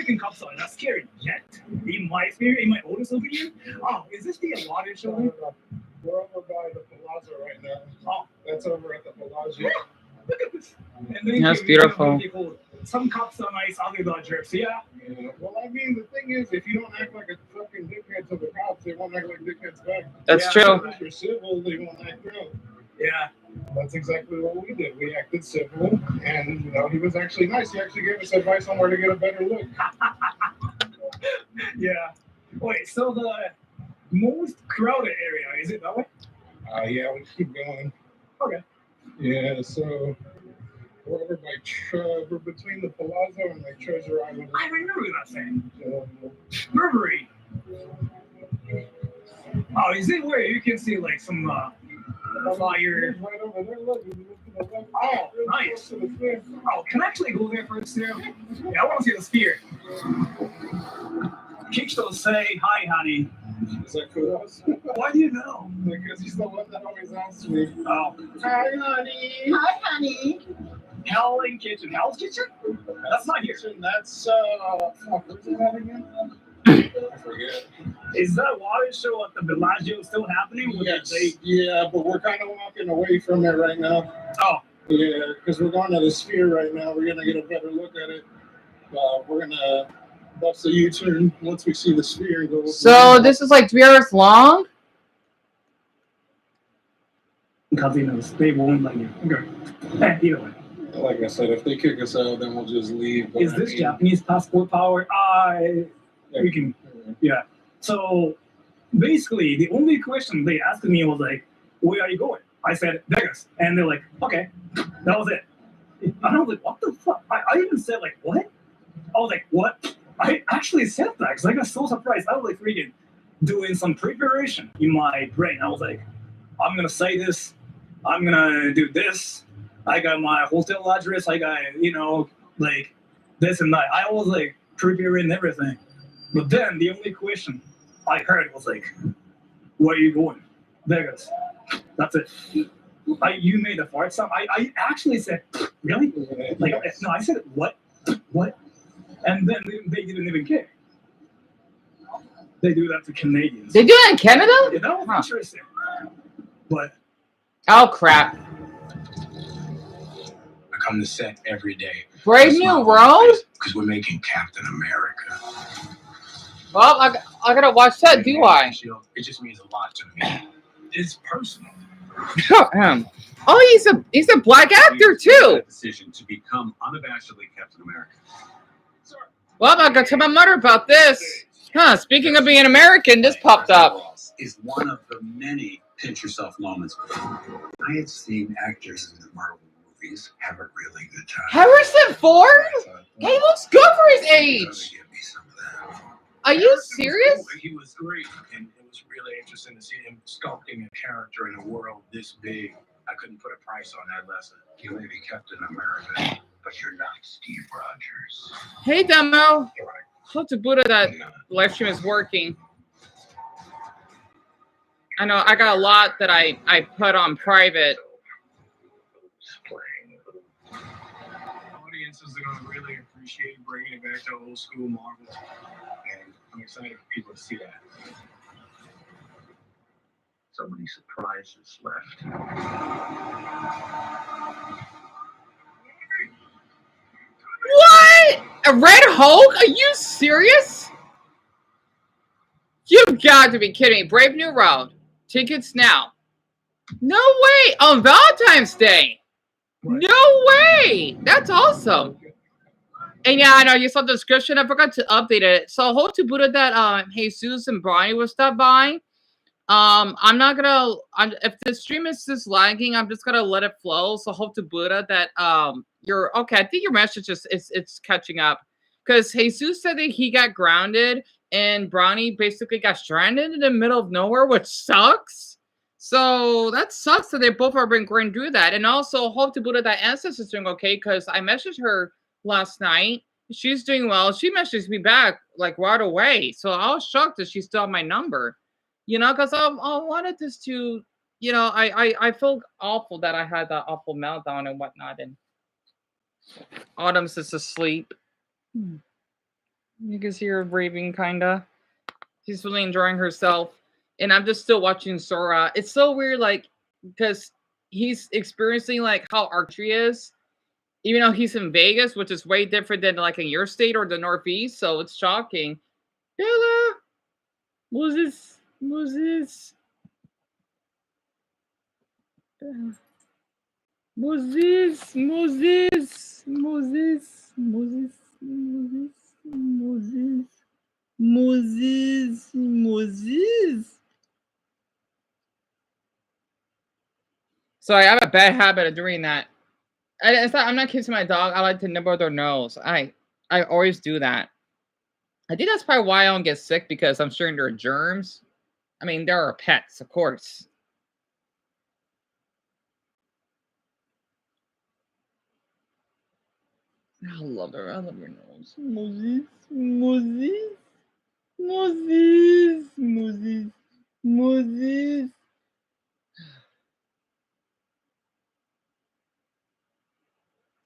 American cops are not scared yet. In my experience, in my oldest opinion. Oh, is this the water show? We're over by the Palazzo right now. Oh, that's over at the Palazzo. Look at this. And then That's beautiful. Some cops are nice, others are jerks. Yeah. Well, I mean, the thing is, if you don't act like a fucking dickhead to the cops, they won't act like dickheads back. That's true. If you're civil, they won't act real. Yeah. That's exactly what we did. We acted civil, and he was actually nice. He actually gave us advice on where to get a better look. Yeah. Wait, so the most crowded area, is it that way? Yeah, we keep going. Okay. Yeah, so we're over by we're between the Palazzo and like Treasure Island. I remember that thing. Burberry. Oh, is it where you can see like some flyer? Right over there, look. Oh, nice. Oh, can I actually go there first too? Yeah, I want to see the sphere. Kickstone say, hi, honey. Is that cool? Why do you know? Because he's the one that always asks me. Oh. Hi, honey. Hi, honey. Hell's Kitchen. Hell's Kitchen? That's not here. That's, where's that again? I forget. Is that water show at the Bellagio still happening? Yes. Yeah, but we're kind of walking away from it right now. Oh. Yeah, because we're going to the Sphere right now. We're going to get a better look at it. We're going to bust a U-turn once we see the Sphere and go. So this is like 3 hours long? Casinos. They won't let you. Okay. Either way. Like I said, if they kick us out, then we'll just leave. Is this Japanese passport power? We can. Yeah. So basically, the only question they asked me was like, "Where are you going?" I said Vegas, and they're like, "Okay." That was it. And I was like, "What the fuck?" I even said like, "What?" I was like, "What?" I actually said that because I got so surprised. I was like freaking doing some preparation in my brain. I was like, "I'm gonna say this. I'm gonna do this. I got my hotel address. I got like this and that." I was like preparing everything. But then the only question I heard was like, "Where are you going?" Vegas. That's it. You made a fart sound. I actually said, "Really?" Like, no, I said, "What? What?" And then they didn't even care. They do that to Canadians. They do it in Canada? Yeah, that was interesting. But oh crap! I come to set every day. Brave New World? Because we're making Captain America. Well, I gotta watch that, do I? It just means a lot to me. It's personal. Oh, he's a black actor too. Decision to become unabashedly Captain America. Well, I gotta tell my mother about this. Speaking of being American, this popped up. Is one of the many pinch yourself moments. I had seen actors in the Marvel movies have a really good time. Harrison Ford? He looks good for his age. Are you serious? He was great, and it was really interesting to see him sculpting a character in a world this big. I couldn't put a price on that lesson. You may be Captain America, but you're not Steve Rogers. Hey, Dumbell. Hope to Buddha that live stream is working. I know I got a lot that I put on private. Audiences are going to really appreciate bringing it back to old school Marvel, and I'm excited for people to see that. So many surprises left. What? A Red Hulk? Are you serious? You've got to be kidding me. Brave New World. Tickets now. No way. On Valentine's Day. No way. That's awesome. And yeah, I know you saw the description. I forgot to update it. So hope to Buddha that Jesus and Bronny will stop by. I'm not gonna. If the stream is just lagging, I'm just gonna let it flow. So hope to Buddha that you're okay. I think your message it's catching up because Jesus said that he got grounded and Bronny basically got stranded in the middle of nowhere, which sucks. So that sucks that they both are been going through that. And also hope to Buddha that Ancestors is doing okay because I messaged her last night. She's doing well. She messaged me back like right away. So I was shocked that she still had my number. You know, because I wanted this to, you know, I feel awful that I had that awful meltdown and whatnot. And Autumn's is asleep. You can see her breathing, kinda. She's really enjoying herself, and I'm just still watching Sora. It's so weird, like because he's experiencing like how our country is, even though he's in Vegas, which is way different than like in your state or the Northeast. So it's shocking. Bella, Moses, Moses, Moses, Moses, Moses, Moses, Moses, Moses, Moses, Moses. So I have a bad habit of doing that. It's not, I'm not kissing my dog. I like to nibble their nose. I always do that. I think that's probably why I don't get sick because I'm sure there are germs. I mean, there are pets, of course. I love her. I love your nose. Moses, Moses, Moses, Moses, Moses.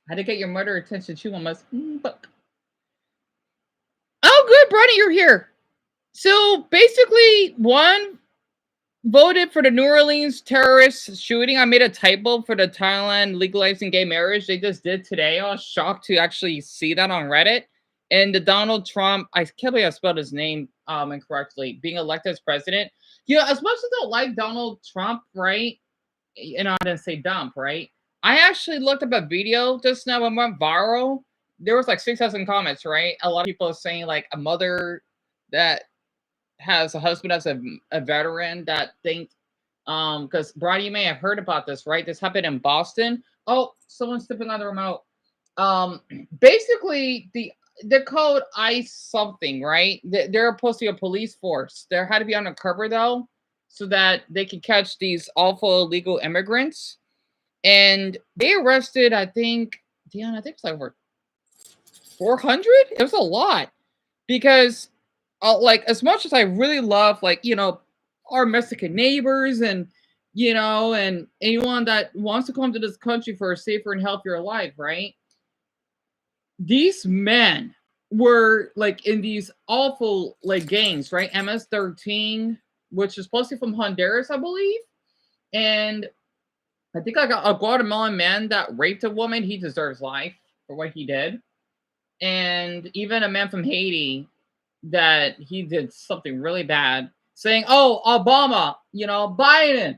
How to get your mother attention? She must. But oh, good, Bronny, you're here. So basically, one voted for the New Orleans terrorist shooting. I made a typo for the Thailand legalizing gay marriage. They just did today. I was shocked to actually see that on Reddit. And the Donald Trump, I can't believe I spelled his name incorrectly, being elected as president. You know, as much as I don't like Donald Trump, right? And I didn't say dump, right? I actually looked up a video just now and went viral. There was like 6,000 comments, right? A lot of people are saying like a mother that has a husband as a veteran that think because Brian, you may have heard about this, right? This happened in Boston. Oh, someone's stepping on the remote. Um, Basically they're called ICE something, right? They're supposed to be a police force. They had to be undercover though, so that they could catch these awful illegal immigrants. And they arrested, I think, Dion, I think it's like over 400. It was a lot because like as much as I really love like our Mexican neighbors and and anyone that wants to come to this country for a safer and healthier life, right? These men were like in these awful like gangs, right? MS-13, which is supposed to be from Honduras, I believe, and I think like a Guatemalan man that raped a woman, he deserves life for what he did, and even a man from Haiti that he did something really bad, saying, "Oh, Obama, Biden,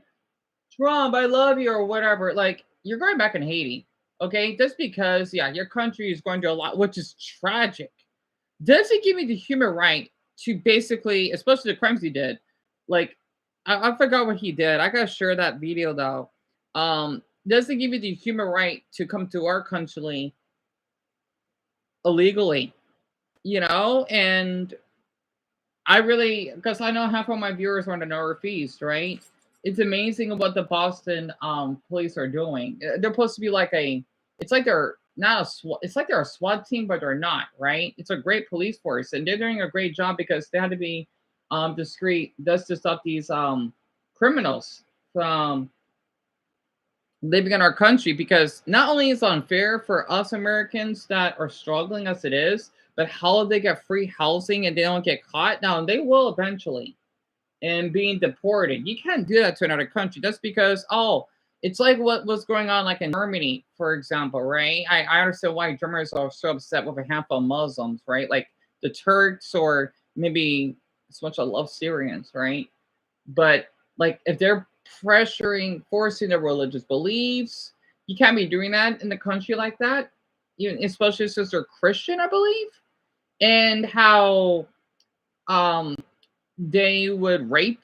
Trump, I love you," or whatever. Like you're going back in Haiti, okay? Just because, yeah, your country is going through a lot, which is tragic. Does it give me the human right to basically, especially the crimes he did? Like, I forgot what he did. I gotta share that video though. Does it give you the human right to come to our country illegally? And I really, because I know half of my viewers are on the Northeast, right? It's amazing what the Boston police are doing. They're supposed to be like it's like they're not a SWAT, it's like they're a SWAT team, but they're not, right? It's a great police force, and they're doing a great job because they had to be discreet just to stop these criminals from living in our country, because not only is it unfair for us Americans that are struggling as it is, but how they get free housing and they don't get caught. Now they will eventually, and being deported. You can't do that to another country just because, oh, it's like what was going on like in Germany, for example, right? I understand why Germans are so upset with a handful of Muslims, right? Like the Turks, or maybe as much I love Syrians, right? But like if they're forcing their religious beliefs, you can't be doing that in a country like that, even especially since they're Christian, I believe. And how um they would rape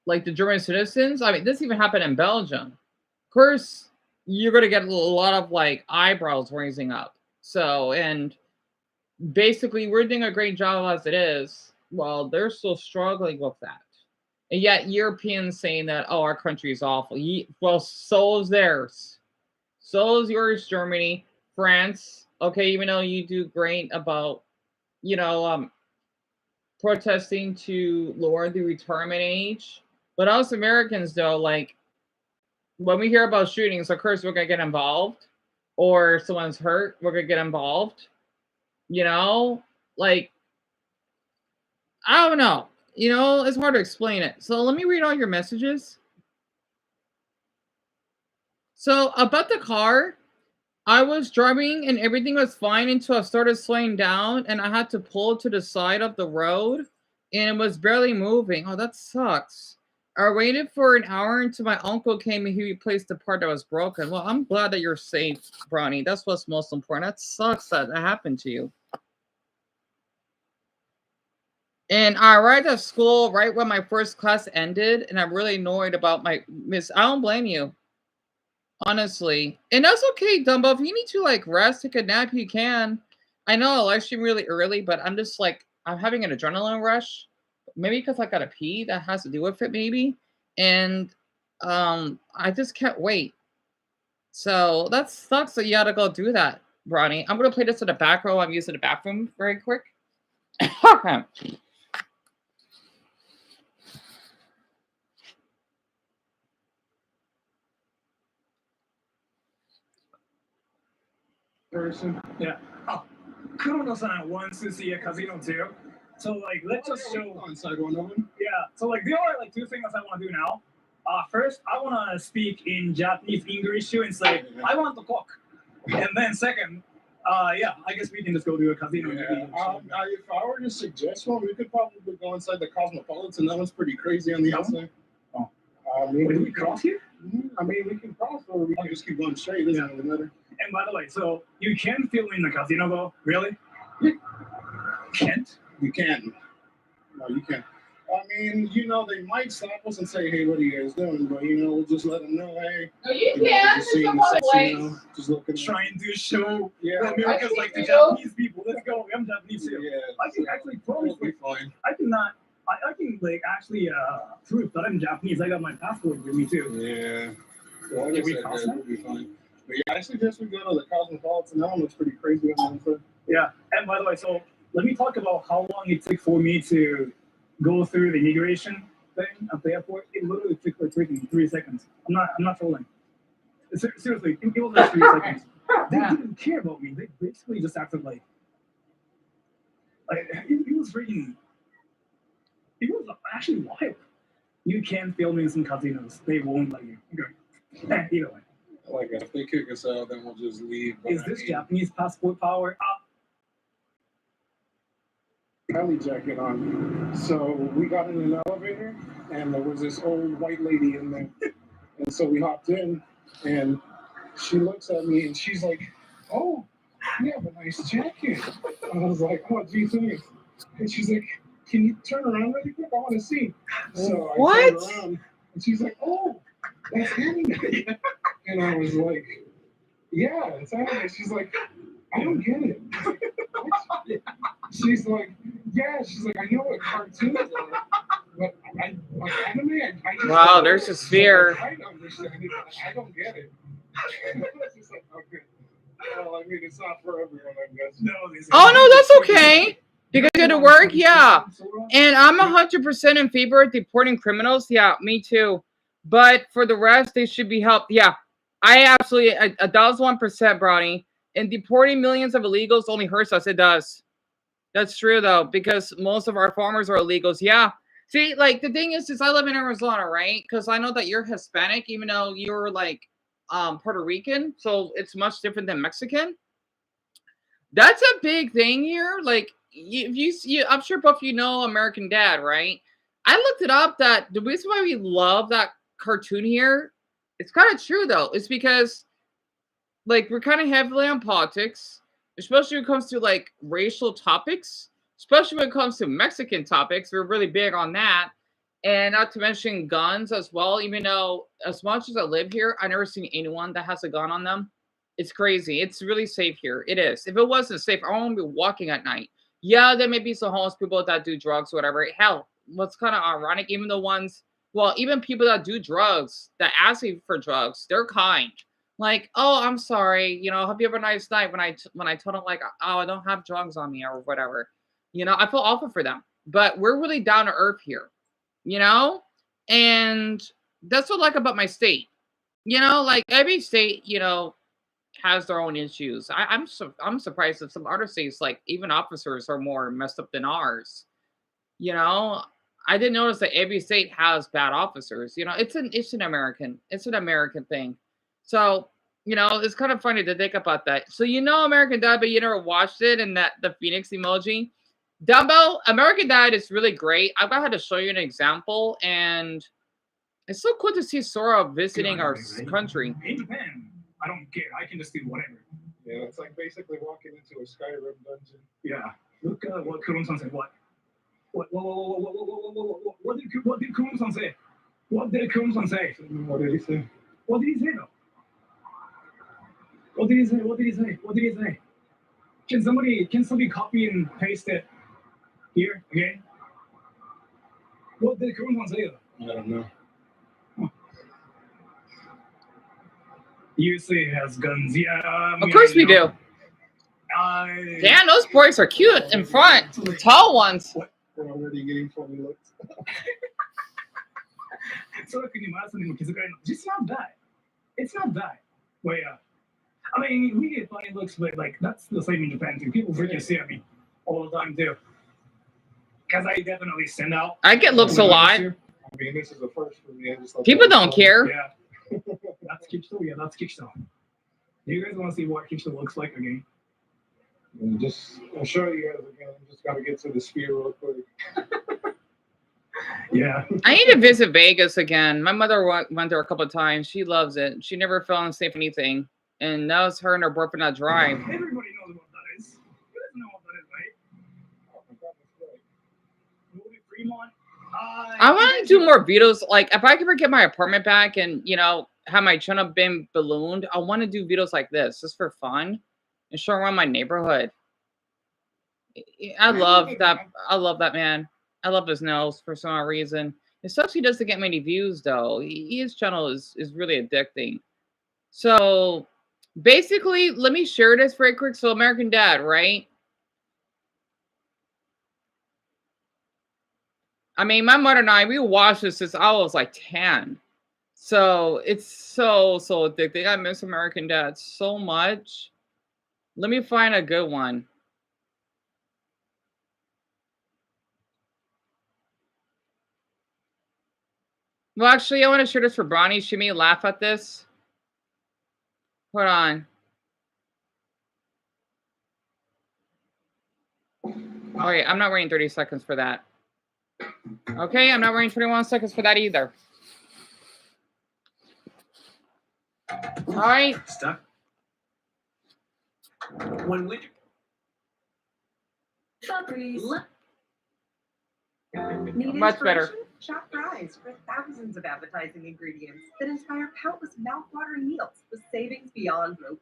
like the German citizens. I mean, this even happened in Belgium. Of course, you're gonna get a lot of like eyebrows raising up. So, and basically, we're doing a great job as it is. Well, they're still struggling with that. And yet, Europeans saying that, oh, our country is awful. Well, so is theirs. So is yours, Germany, France. Okay, even though you do great about, you know, um, protesting to lower the retirement age. But us Americans, though, like when we hear about shootings, of course, we're going to get involved, or someone's hurt, we're going to get involved. You know, like I don't know. You know, it's hard to explain it. So let me read all your messages. So about the car, I was driving and everything was fine until I started slowing down and I had to pull to the side of the road and it was barely moving. Oh, that sucks. I waited for an hour until my uncle came and he replaced the part that was broken. Well, I'm glad that you're safe, Bronny. That's what's most important. That sucks that that happened to you. And I arrived at school right when my first class ended, and I'm really annoyed about my miss. I don't blame you, honestly. And that's okay, Dumbo. If you need to like rest, take a nap, you can. I know I live stream really early, but I'm just like I'm having an adrenaline rush. Maybe because I gotta pee, that has to do with it, maybe. And I just can't wait. So that sucks that you gotta go do that, Ronnie. I'm gonna play this in the back row. I'm using the bathroom very quick. Person. Yeah. Oh, Kurono-san wants to see a casino too. So like, let's just show. Inside one of them. Yeah. So like, there are like two things I want to do now. First, I want to speak in Japanese English too and say, I want to cook. And then second, yeah, I guess we can just go do a casino. Yeah. If I were to suggest one, we could probably go inside the Cosmopolitan. That one's pretty crazy on the outside. Oh. Maybe Wait, we cross here? I mean, we can cross or we can just keep going straight. Doesn't really matter. And by the way, so you can film in the casino though? Really? You can't? You can. No, you can't. I mean, you know, they might stop us and say, hey, what are you guys doing? But, you know, we'll just let them know, hey. No, you know, can. just Just seeing come the on, sexy, place. you know, just looking. Trying to show Yeah. America's like the you. Japanese people. Let's go. I'm Japanese too. Yeah. I can actually promise It'll be fine. I cannot. I can like actually prove that I'm Japanese. I got my passport with me too. Yeah. Well, like Can I we said, cross we'll be fine. But yeah, I suggest we go to the Cosmopolitan. That one looks pretty crazy on the inside. Yeah. And by the way, so let me talk about how long it took for me to go through the immigration thing at the airport. It literally took like freaking 3 seconds. I'm not trolling. Seriously, it was like 3 seconds. They didn't care about me. They basically just acted like it was freaking. It was actually wild. You can film in some casinos. They won't let you. Okay. Either way. Like, if they kick us out, then we'll just leave. But Is this Japanese passport power? Kelly jacket on. So we got in an elevator, and there was this old white lady in there. And so we hopped in, and she looks at me, and she's like, oh, you have a nice jacket. And I was like, oh, geez, thanks. And she's like, can you turn around really quick? I want to see. So I turned around, and she's like, oh, that's Annie. And I was like, yeah, it's Annie. She's like, I don't get it. She's like, yeah. She's like, I know what cartoons are, but like anime, I just Wow, there's a sphere. I don't understand it. I don't get it. It's just like, okay. Well, I mean, it's not for everyone, I guess. No. Oh no, that's okay. You guys go to work, yeah. And I'm 100% in favor of deporting criminals. Yeah, me too. But for the rest, they should be helped. Yeah, I absolutely 1,000%, Brownie. And deporting millions of illegals only hurts us. It does. That's true though, because most of our farmers are illegals. Yeah. See, like the thing is I live in Arizona, right? Because I know that you're Hispanic, even though you're like Puerto Rican, so it's much different than Mexican. That's a big thing here. Like I'm sure both of you know American Dad, right? I looked it up that the reason why we love that cartoon here, it's kind of true though. It's because like we're kind of heavily on politics, especially when it comes to like racial topics, especially when it comes to Mexican topics. We're really big on that. And not to mention guns as well, even though as much as I live here, I've never seen anyone that has a gun on them. It's crazy. It's really safe here. It is. If it wasn't safe, I won't be walking at night. Yeah, there may be some homeless people that do drugs or whatever. Hell, what's kind of ironic, even the ones, well, even people that do drugs, that ask you for drugs, they're kind. Like, oh, I'm sorry, you know, hope you have a nice night. When I told them like, oh, I don't have drugs on me or whatever, you know, I feel awful for them. But we're really down to earth here, you know, and that's what I like about my state. You know, like every state, you know, has their own issues. I'm surprised that some other states, like even officers, are more messed up than ours. You know, I didn't notice that every state has bad officers. You know, it's an American thing. So, you know, it's kind of funny to think about that. So you know American Dad, but you never watched it, and that the Phoenix emoji. Dumbell, American Dad is really great. I've got to show you an example, and it's so cool to see Sora visiting our country. In Japan, I don't care. I can just do whatever. Yeah, it's like basically walking into a Skyrim dungeon. Yeah. Look at what Kurun-san said. What did Kurun-san say? What did Kurun-san say? What did he say? What did he say though? What did he say? What did he say? What did he say? Can somebody copy and paste it here again? What did Kurun-san say though? I don't know. USA has guns. Yeah. Of course we do. I Damn, those boys are cute in front. The tall ones. We're already getting funny looks. その国回すにも気づかれるの。It's not bad. It's not bad. But yeah. I mean, we get funny looks, but like that's the same in Japan too. People freaking stare at me all the time too. Because I definitely send out. I get looks a lot. I mean, this is the first for me. I just People don't care. Yeah. That's Kichito. Yeah, that's Kichito. Do you guys want to see what Kichito looks like again? I'll show you guys again. Just gotta get to the sphere real quick. Yeah. I need to visit Vegas again. My mother went there a couple of times. She loves it. She never fell unsafe anything. And now it's her and her boyfriend that drive. Everybody knows what that is. You guys know what that is, right? Movie Fremont. I want to do more videos. Like, if I could ever get my apartment back and, you know, have my channel been ballooned, I want to do videos like this just for fun and show around my neighborhood. I love that. I love that man. I love his nose for some reason. It sucks he doesn't get many views though. His channel is really addicting. So basically, let me share this very quick. So American Dad, right? I mean, my mother and I, we watched this since I was like 10. So it's so addicting. I miss American Dad so much. Let me find a good one. Well, actually, I want to share this for Bronny. She may laugh at this. Hold on. Oh, wait, I'm not waiting 30 seconds for that. Okay, I'm not waiting 21 seconds for that either. All right. Stuck. When we Much better. Shop Fries for thousands of appetizing ingredients that inspire countless mouth-watering meals with savings beyond hope.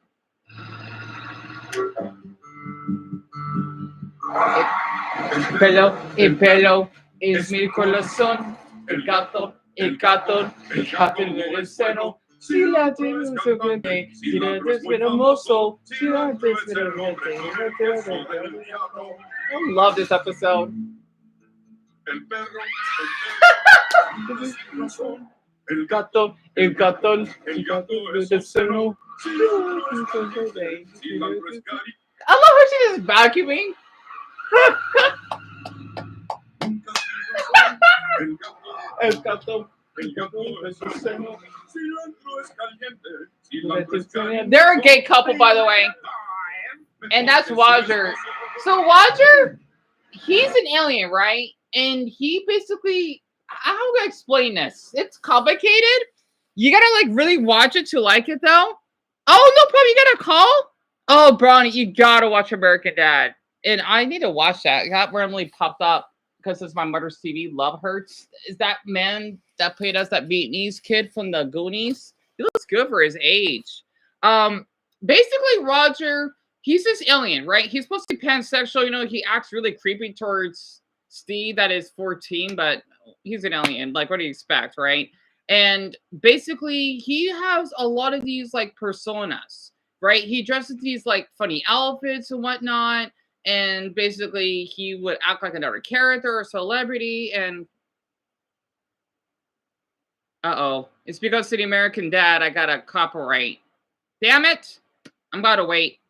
El pelo es mi corazón. El gato en el seno. Si la tienes suficiente, si la tienes hermoso, si la tienes hermoso. I love this episode. El gato del seno. I love how she is vacuuming. El gato del seno. They're a gay couple, by the way. And that's Roger. So Roger, he's an alien, right? And he basically, how do I explain this? It's complicated. You gotta like really watch it to like it though. Oh, no problem. You got a call? Oh, Bronny, you gotta watch American Dad. And I need to watch that. That randomly popped up because it's my mother's TV. Love Hurts. Is that man that played us that Vietnamese kid from the Goonies? He looks good for his age. Basically, Roger, he's this alien, right? He's supposed to be pansexual. You know, he acts really creepy towards Steve, that is 14, but he's an alien. Like, what do you expect, right? And basically, he has a lot of these, like, personas, right? He dresses these, like, funny outfits and whatnot. And basically, he would act like another character or celebrity. And uh-oh. It's because of the American Dad, I got a copyright. Damn it. I'm about to wait.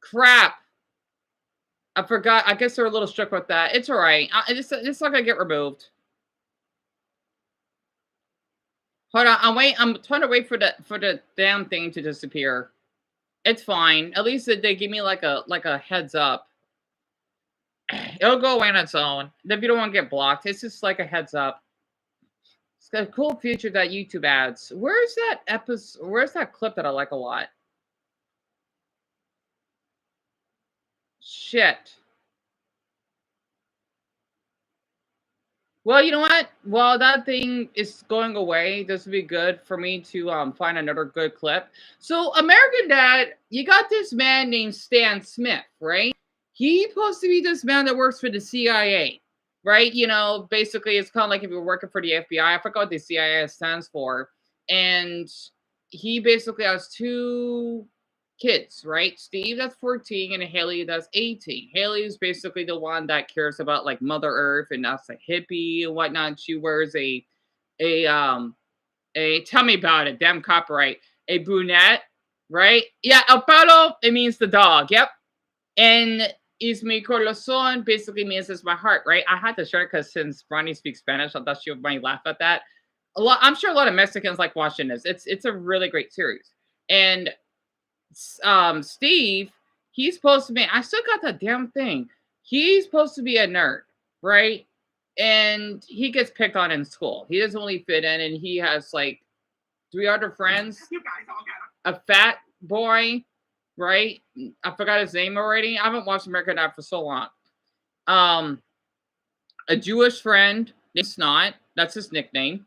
Crap. I forgot. I guess they're a little strict with that. It's all right. It's not gonna get removed. Hold on. I'm trying to wait for the damn thing to disappear. It's fine. At least they give me like a heads up. It'll go away on its own. If you don't want to get blocked, it's just like a heads up. It's got a cool feature that YouTube adds. Where's that episode? Where's that clip that I like a lot? Shit. Well, you know what? Well, that thing is going away. This would be good for me to find another good clip. So, American Dad, you got this man named Stan Smith, right? He's supposed to be this man that works for the CIA, right? You know, basically, it's kind of like if you're working for the FBI. I forgot what the CIA stands for. And he basically has two kids, right? Steve, that's 14, and Haley, that's 18. Haley is basically the one that cares about like Mother Earth, and that's a hippie and whatnot. She wears a tell me about it, damn copyright, a brunette, right? Yeah, el pelo, it means the dog. Yep. And is mi corazón basically means it's my heart, right? I had to share it because since Ronnie speaks Spanish, I thought she might laugh at that. I'm sure a lot of Mexicans like watching this. It's a really great series. And Steve, he's supposed to be, I still got that damn thing. He's supposed to be a nerd, right? And he gets picked on in school. He doesn't really fit in, and he has like 3 other friends. You guys all got A fat boy, right? I forgot his name already. I haven't watched American Dad for so long. A Jewish friend named Snot. That's his nickname,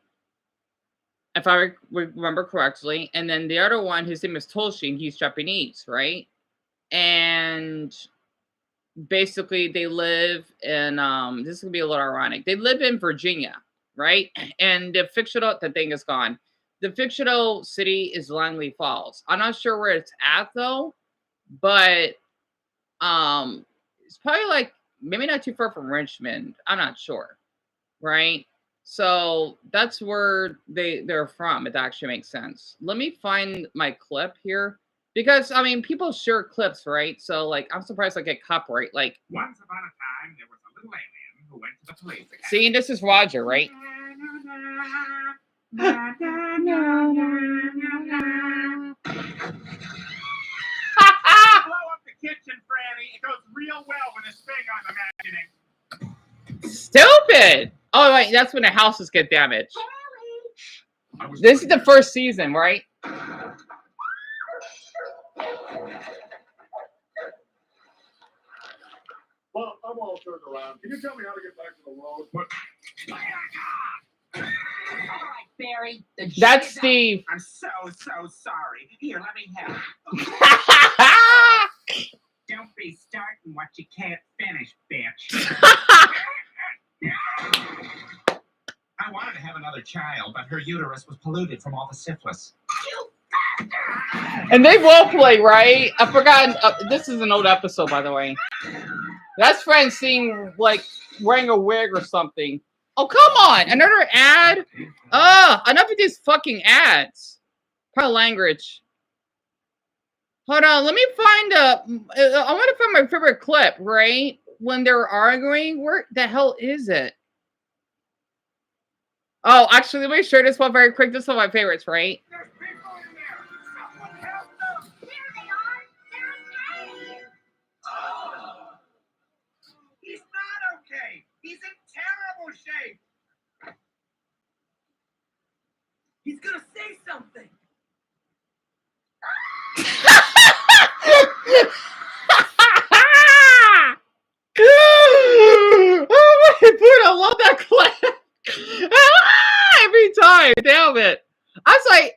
if I remember correctly. And then the other one, his name is Toshi, and he's Japanese, right? And basically they live in, this is going to be a little ironic. They live in Virginia, right? And the thing is gone. The fictional city is Langley Falls. I'm not sure where it's at, though. But it's probably like, maybe not too far from Richmond. I'm not sure, right? So that's where they're from. It actually makes sense. Let me find my clip here, because I mean, people share clips, right? So like, I'm surprised I get copyright. Like, once upon a time, there was a little alien who went to the police academy. see, this is Roger, right? Blow up the kitchen, Franny. It goes real well with this thing I'm imagining. Stupid. Oh wait, that's when the houses get damaged. This is the first season, right? Well, I'm all turned around. Can you tell me how to get back to the road? All right, Barry. That's Steve. I'm so sorry. Here, let me help. Don't be starting what you can't finish, bitch. I wanted to have another child, but her uterus was polluted from all the syphilis. And they role play, right? I forgot. This is an old episode, by the way. That's Francine, like, wearing a wig or something. Oh, come on. Another ad? Enough of these fucking ads. Part of language. Hold on. Let me find I want to find my favorite clip, right? When they're arguing. Where the hell is it? Oh, actually, let me share this one very quick. This is one of my favorites, right? There's people in there. Someone help them. Here they are. They're okay. Oh. He's not okay. He's in terrible shape. He's gonna say something. Oh my god, I love that clip. Every time, damn it. I was like,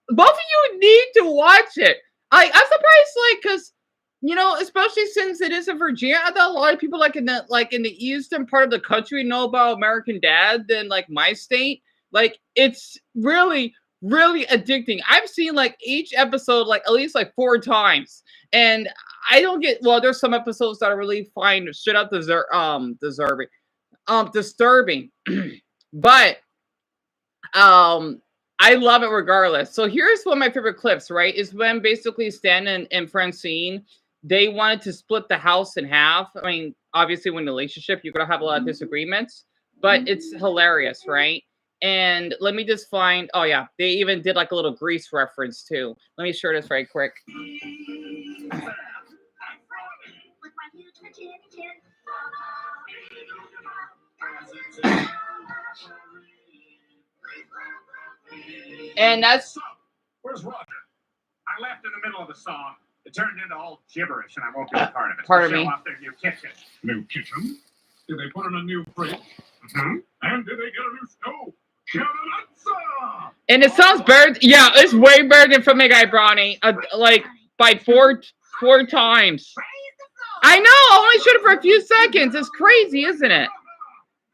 both of you need to watch it. I'm surprised, like, because, you know, especially since it is in Virginia, I thought a lot of people like in the eastern part of the country know about American Dad than like my state. Like, it's really, really addicting. I've seen like each episode like at least like 4 times, and I don't get. Well, there's some episodes that are really fine, straight up disturbing, but I love it regardless. So here's one of my favorite clips, right? Is when basically Stan and Francine, they wanted to split the house in half. I mean, obviously, when in a relationship, you're gonna have a lot of disagreements, but it's hilarious, right? And let me just find. Oh yeah, they even did like a little Grease reference too. Let me share this very quick. And that's Where's Roger? I left in the middle of the song. It turned into all gibberish, and I won't be a part of it. Pardon Show me. off their new kitchen. New kitchen? Did they put in a new fridge? Mm-hmm. And did they get a new stove? and it sounds better. Yeah, it's way better than Family Guy Brownie. Like by four times. I know. I only showed it for a few seconds. It's crazy, isn't it?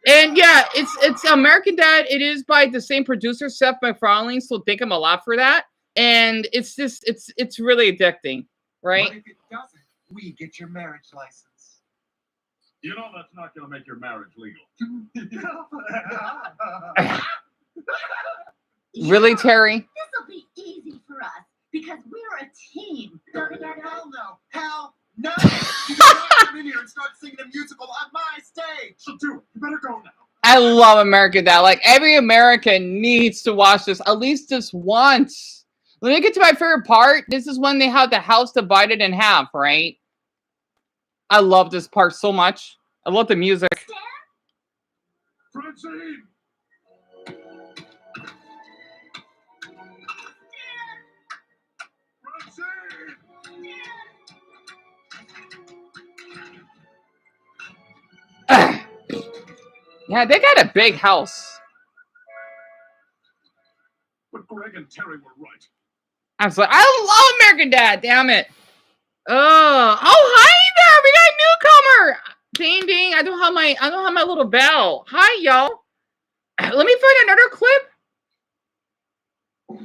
And yeah, it's American Dad. It is by the same producer, Seth MacFarlane. So thank him a lot for that. And it's just it's really addicting, right? What if it doesn't? We get your marriage license. You know that's not going to make your marriage legal. Really, Terry? This'll be easy for us because we're a team. Hell no. Hell no. You cannot come in here and start singing a musical on my stage. So do it. You better go now. I love American Dad. Like every American needs to watch this at least just once. Let me get to my favorite part. This is when they have the house divided in half, right? I love this part so much. I love the music. Francine! Yeah, they got a big house. But Greg and Terry were right. I was like, I love American Dad. Damn it. Oh, hi there. We got a newcomer. Ding ding. I don't have my little bell. Hi, y'all. Let me find another clip.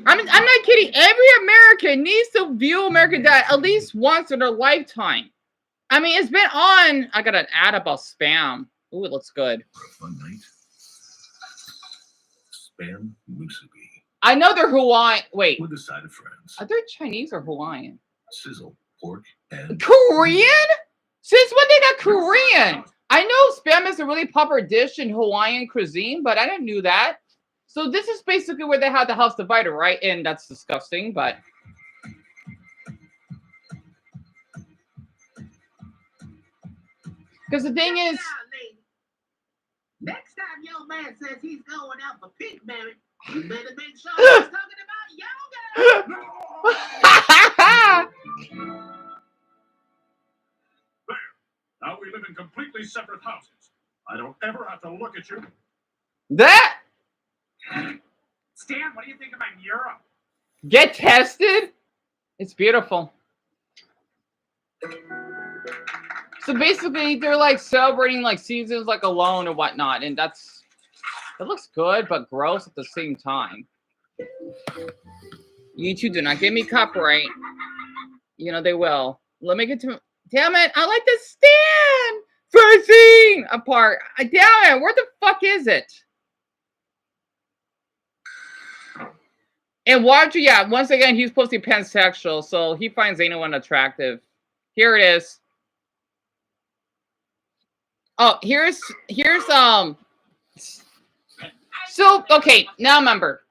I'm not kidding. Every American needs to view American Dad at least once in their lifetime. I mean, it's been on. I got an ad about spam. Ooh, it looks good. For a fun night. Spam musubi. I know they're Hawaiian. Wait, With a side of friends. are they Chinese or Hawaiian? Sizzle, pork, and Korean? Since when they got Korean? I know spam is a really popular dish in Hawaiian cuisine, but I didn't know that. So this is basically where they have the house divided, right? And that's disgusting, but... Because the thing is... Next time your man says he's going out for Pinkberry, you better make sure he's talking about yoga. There. Now we live in completely separate houses. I don't ever have to look at you. That... Stan, what do you think of my mural? Get tested? It's beautiful. So basically, they're like celebrating like seasons like alone and whatnot, and it looks good but gross at the same time. YouTube do not give me copyright. You know they will. Let me get to. Damn it! I like the stand Francine apart. Damn it! Where the fuck is it? And Roger, yeah, once again, he's supposed to be pansexual, so he finds anyone attractive. Here it is. Oh, here's so okay, now remember.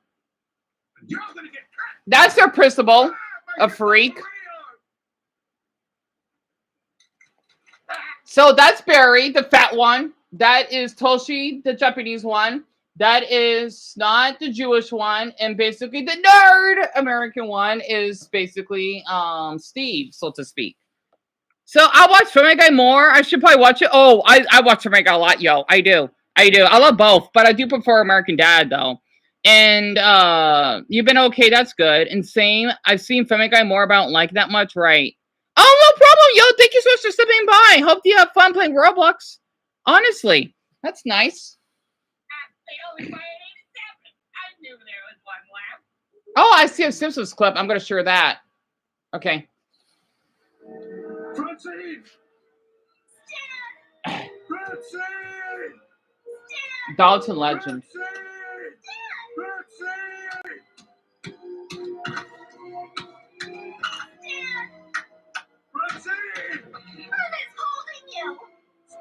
That's their principal, a freak. So that's Barry, the fat one. That is Toshi, the Japanese one. That is not the Jewish one, and basically the nerd American one is basically Steve, so to speak. So I watch Family Guy more. I should probably watch it. Oh, I watch Family Guy a lot, yo. I do. I love both, but I do prefer American Dad though. And You've Been Okay. That's good. And same. I've seen Family Guy more, but I don't like that much. Right. Oh, no problem, yo. Thank you so much for stepping by. Hope you have fun playing Roblox. Honestly, that's nice. Oh, I see a Simpsons clip. I'm gonna share that. Okay. Francine! Francine! Dalton Legend.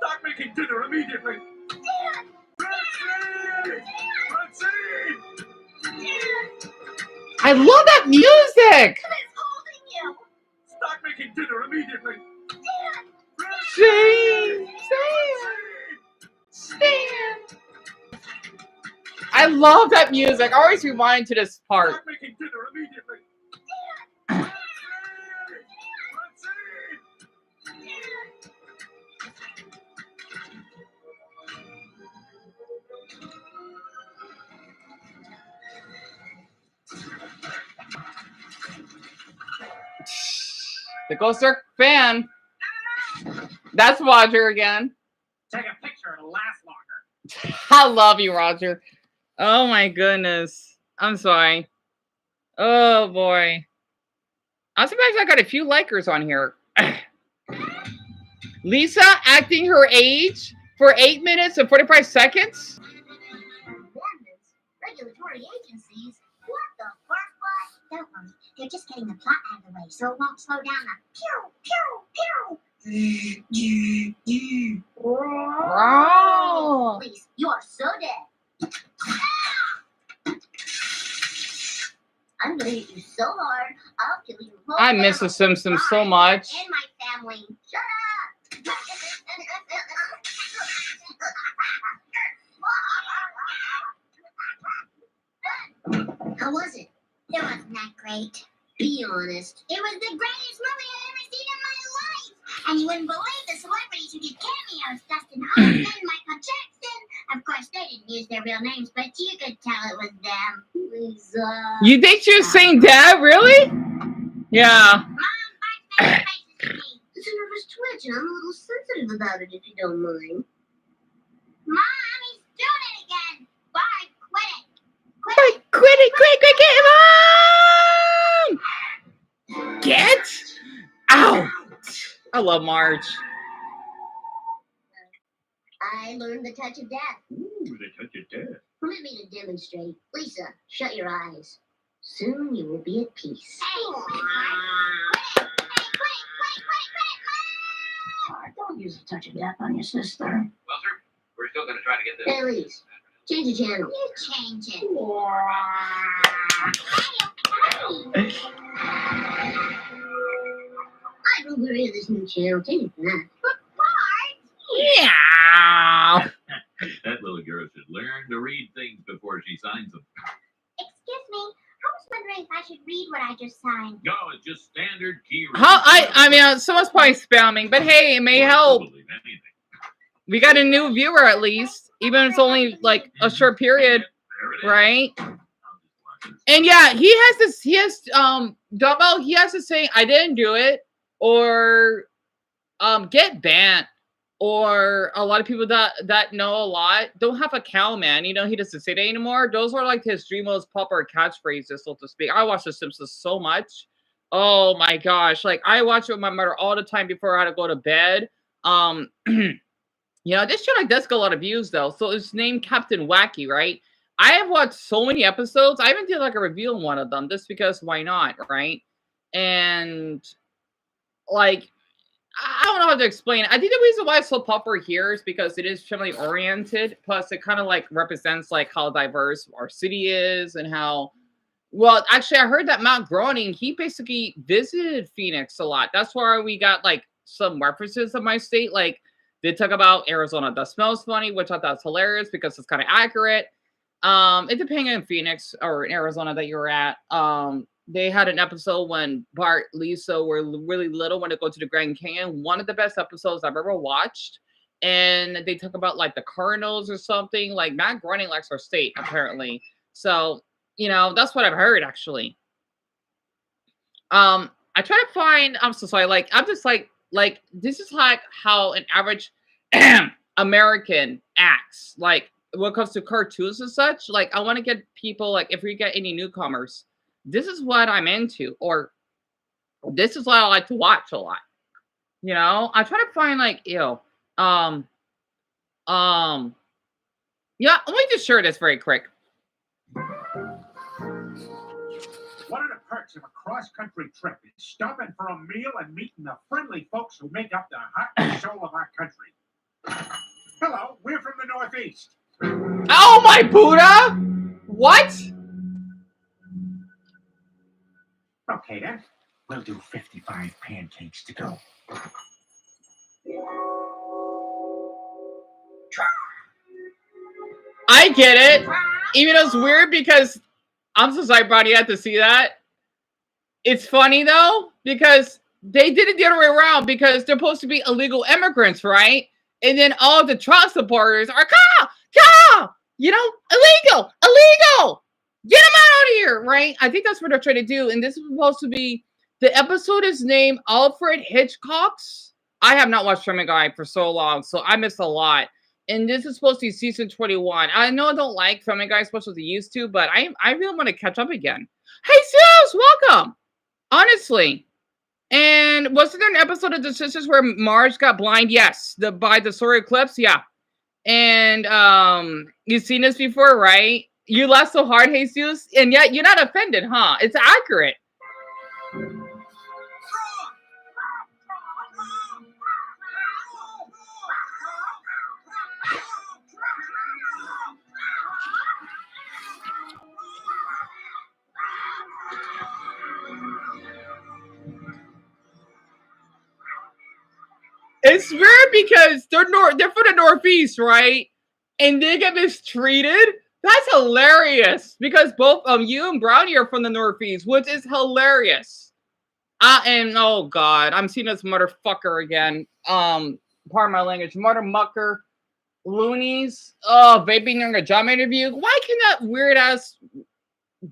Start making dinner immediately. I love that music. Start making dinner immediately. Stand. I love that music. I always rewind to this part. Start making dinner immediately. The Ghost Circ fan. That's Roger again. Take a picture. It'll last longer. I love you, Roger. Oh my goodness. I'm sorry. Oh boy. I'm surprised I got a few likers on here. Lisa acting her age for 8 minutes and 45 seconds? Regulatory agencies? What the fuck? Don't worry, they're just getting the plot out of the way, so it won't slow down the pew, pew, pew. Wow. Please, you are so dead. I'm gonna hit you so hard, I'll kill you. I miss The Simpsons so much. And my family. Shut up! How was it? It wasn't that great. Be honest. It was the greatest movie I've ever seen in my life. And you wouldn't believe the celebrities who did cameos. Dustin Hoffman, Michael Jackson. Of course, they didn't use their real names, but you could tell it was them. Lisa. You think she was saying dad? Really? Yeah. Mom, Bart's making faces at me. It's a nervous twitch, and I'm a little sensitive about it, if you don't mind. Mom, he's doing it again. Bart, quit it. Quit it, Mom! Get out! I love Marge. I learned the touch of death. Ooh, the touch of death. Permit me to demonstrate. Lisa, shut your eyes. Soon you will be at peace. Hey, Don't use the touch of death on your sister. Well, sir, we're still going to try to get this. hey, Lise, change the channel. You change it. I don't agree with this new channel. Change it back. But Yeah. That little girl should learn to read things before she signs them. excuse me. I was wondering if I should read what I just signed. No, it's just standard key. How I mean, someone's probably spamming, but hey, it may help. We got a new viewer at least, even if it's only like a short period, right? And yeah, he has Dumbell, he has to say, I didn't do it, or get banned. Or a lot of people that know a lot don't have a cow, man. You know, he doesn't say that anymore. Those are like his most popular catchphrases, so to speak. I watch The Simpsons so much. Oh my gosh. Like I watch it with my mother all the time before I had to go to bed. You know, this show like does get a lot of views though. So it's named Captain Wacky, right? I have watched so many episodes. I even did like a review on one of them just because why not, right? And like I don't know how to explain it. I think the reason why it's so popular here is because it is family oriented. Plus, it kind of like represents like how diverse our city is and how. Well, actually, I heard that Matt Groening, he basically visited Phoenix a lot. That's why we got like some references of my state. Like they talk about Arizona that smells funny, which I thought was hilarious because it's kind of accurate. It depends on Phoenix or in Arizona that you're at. They had an episode when Bart, Lisa were really little when they go to the Grand Canyon. One of the best episodes I've ever watched. And they talk about like the Cardinals or something. Like Matt Groening likes our state, apparently. So, you know, that's what I've heard actually. I try to find, I'm so sorry, like I'm just like this is like how an average American acts. Like when it comes to cartoons and such, like I want to get people like if we get any newcomers. This is what I'm into, or this is what I like to watch a lot. You know, I try to find like, yeah, let me just share this very quick. One of the perks of a cross-country trip is stopping for a meal and meeting the friendly folks who make up the heart and soul of our country. Hello, we're from the Northeast. Oh my Buddha! What? Okay then, we'll do 55 pancakes to go. I get it. Even though it's weird because I'm so sorry, Bonnie, you had to see that. It's funny though, because they did it the other way around because they're supposed to be illegal immigrants, right? And then all the Trump supporters are, you know, illegal, get them out of here, right? I think that's what they're trying to do. And this is supposed to be, the episode is named Alfred Hitchcock's. I have not watched Family Guy for so long, so I missed a lot. And this is supposed to be season 21. I know I don't like Family Guy as much as I used to, but I really want to catch up again. Hey, Sus, welcome. Honestly. And wasn't there an episode of The Sisters where Marge got blind? Yes. By the solar eclipse? Yeah. And you've seen this before, right? You laugh so hard, Jesus, and yet you're not offended, huh? It's accurate. It's weird because they're from the Northeast, right? And they get mistreated. That's hilarious because both you and Brownie are from the Northeast, which is hilarious. And oh god, I'm seeing this motherfucker again. Pardon my language, mother mucker, loonies. Oh, vaping during a job interview. Why can that weird ass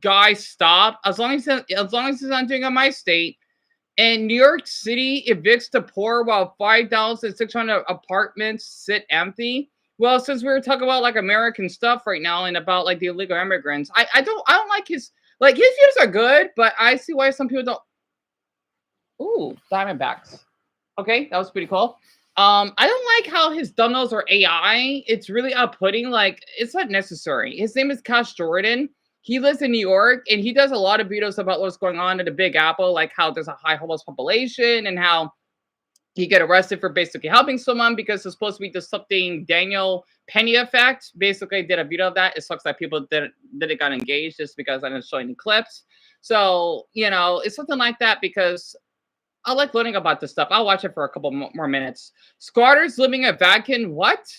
guy stop? As long as he's not doing it in my state. And New York City evicts the poor while 5,600 apartments sit empty. Well, since we were talking about like American stuff right now and about like the illegal immigrants, I don't like his views are good, but I see why some people don't. Ooh, Diamondbacks. Okay, that was pretty cool. I don't like how his thumbnails are AI. It's really outputting. Like, it's not necessary. His name is Cash Jordan. He lives in New York, and he does a lot of videos about what's going on in the Big Apple, like how there's a high homeless population and how he get arrested for basically helping someone because it's supposed to be the something Daniel Penny effect. Basically, did a video of that. It sucks that people didn't got engaged just because I didn't show any clips. So, you know, it's something like that because I like learning about this stuff. I'll watch it for a couple more minutes. Squatters living at Vatican, what?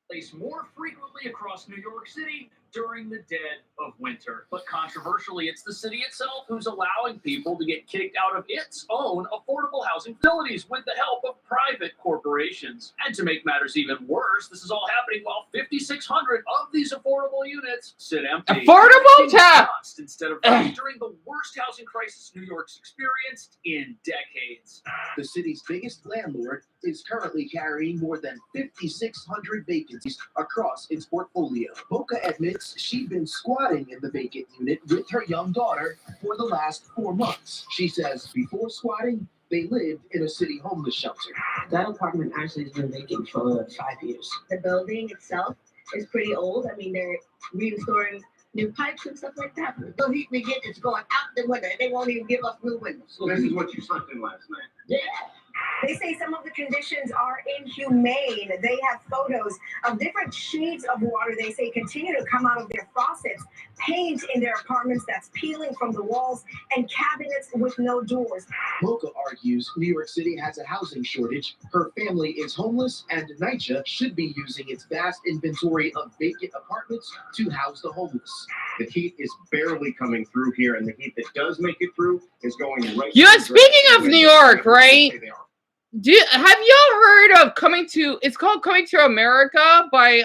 Place more frequently across New York City during the dead of winter. But controversially, it's the city itself who's allowing people to get kicked out of its own affordable housing facilities with the help of private corporations. And to make matters even worse, this is all happening while 5,600 of these affordable units sit empty. Affordable tap! Instead of during the worst housing crisis New York's experienced in decades. The city's biggest landlord is currently carrying more than 5,600 vacancies across its portfolio. Boca admits she'd been squatting in the vacant unit with her young daughter for the last 4 months. She says before squatting, they lived in a city homeless shelter. That apartment actually has been vacant for 5 years. The building itself is pretty old. I mean, they're reinstalling new pipes and stuff like that. The heat we get is going out the window. They won't even give us new windows. So this is what you slept in last night? Yeah. They say some of the conditions are inhumane. They have photos of different shades of water they say continue to come out of their faucets, paint in their apartments that's peeling from the walls, and cabinets with no doors. Mocha argues New York City has a housing shortage, her family is homeless, and NYCHA should be using its vast inventory of vacant apartments to house the homeless. The heat is barely coming through here, and the heat that does make it through is going right. Yeah, speaking of New York, right? Have y'all heard of Coming to? It's called Coming to America by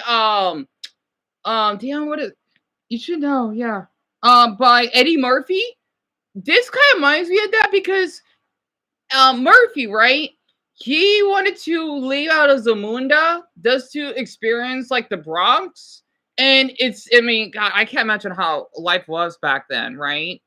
damn, what is? You should know, yeah. By Eddie Murphy. This kind of reminds me of that because Murphy, right? He wanted to leave out of Zamunda just to experience like the Bronx, and I mean, God, I can't imagine how life was back then, right?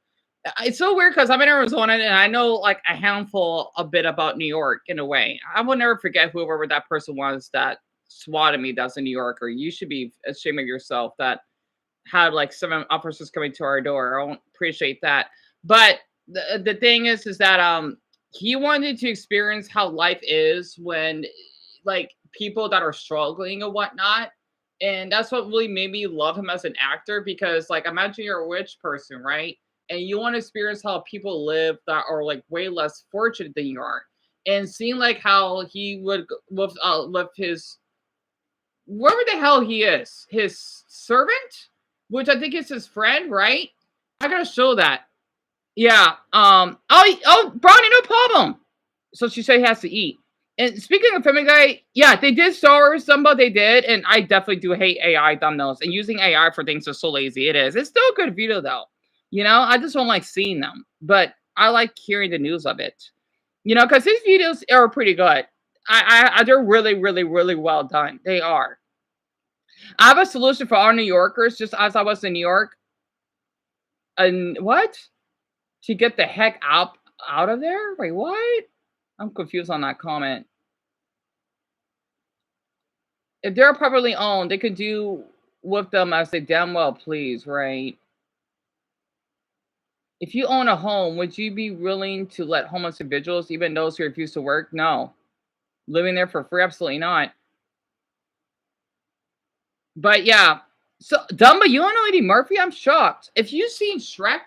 It's so weird because I'm in Arizona and I know like a bit about New York in a way. I will never forget whoever that person was that swatted me that's a New Yorker. You should be ashamed of yourself that had like 7 officers coming to our door. I don't appreciate that. But the thing is that he wanted to experience how life is when like people that are struggling and whatnot. And that's what really made me love him as an actor, because like imagine you're a rich person, right? And you want to experience how people live that are like way less fortunate than you are. And seeing like how he would with his wherever the hell he is, his servant, which I think is his friend, right? I gotta show that. Yeah. Oh, Brownie, no problem. So she said he has to eat. And speaking of Family Guy, yeah, they did Star Wars Dumbo, they did, and I definitely do hate AI thumbnails. And using AI for things is so lazy. It is. It's still a good video though. You know, I just don't like seeing them, but I like hearing the news of it. You know, because his videos are pretty good. They're really, really, really well done. They are. I have a solution for all New Yorkers, just as I was in New York. And what? To get the heck out of there? Wait, what? I'm confused on that comment. If they're properly owned, they could do with them as they damn well please, right? If you own a home, would you be willing to let homeless individuals, even those who refuse to work? No. Living there for free? Absolutely not. But yeah. So Dumba, you don't know Eddie Murphy? I'm shocked. If you've seen Shrek,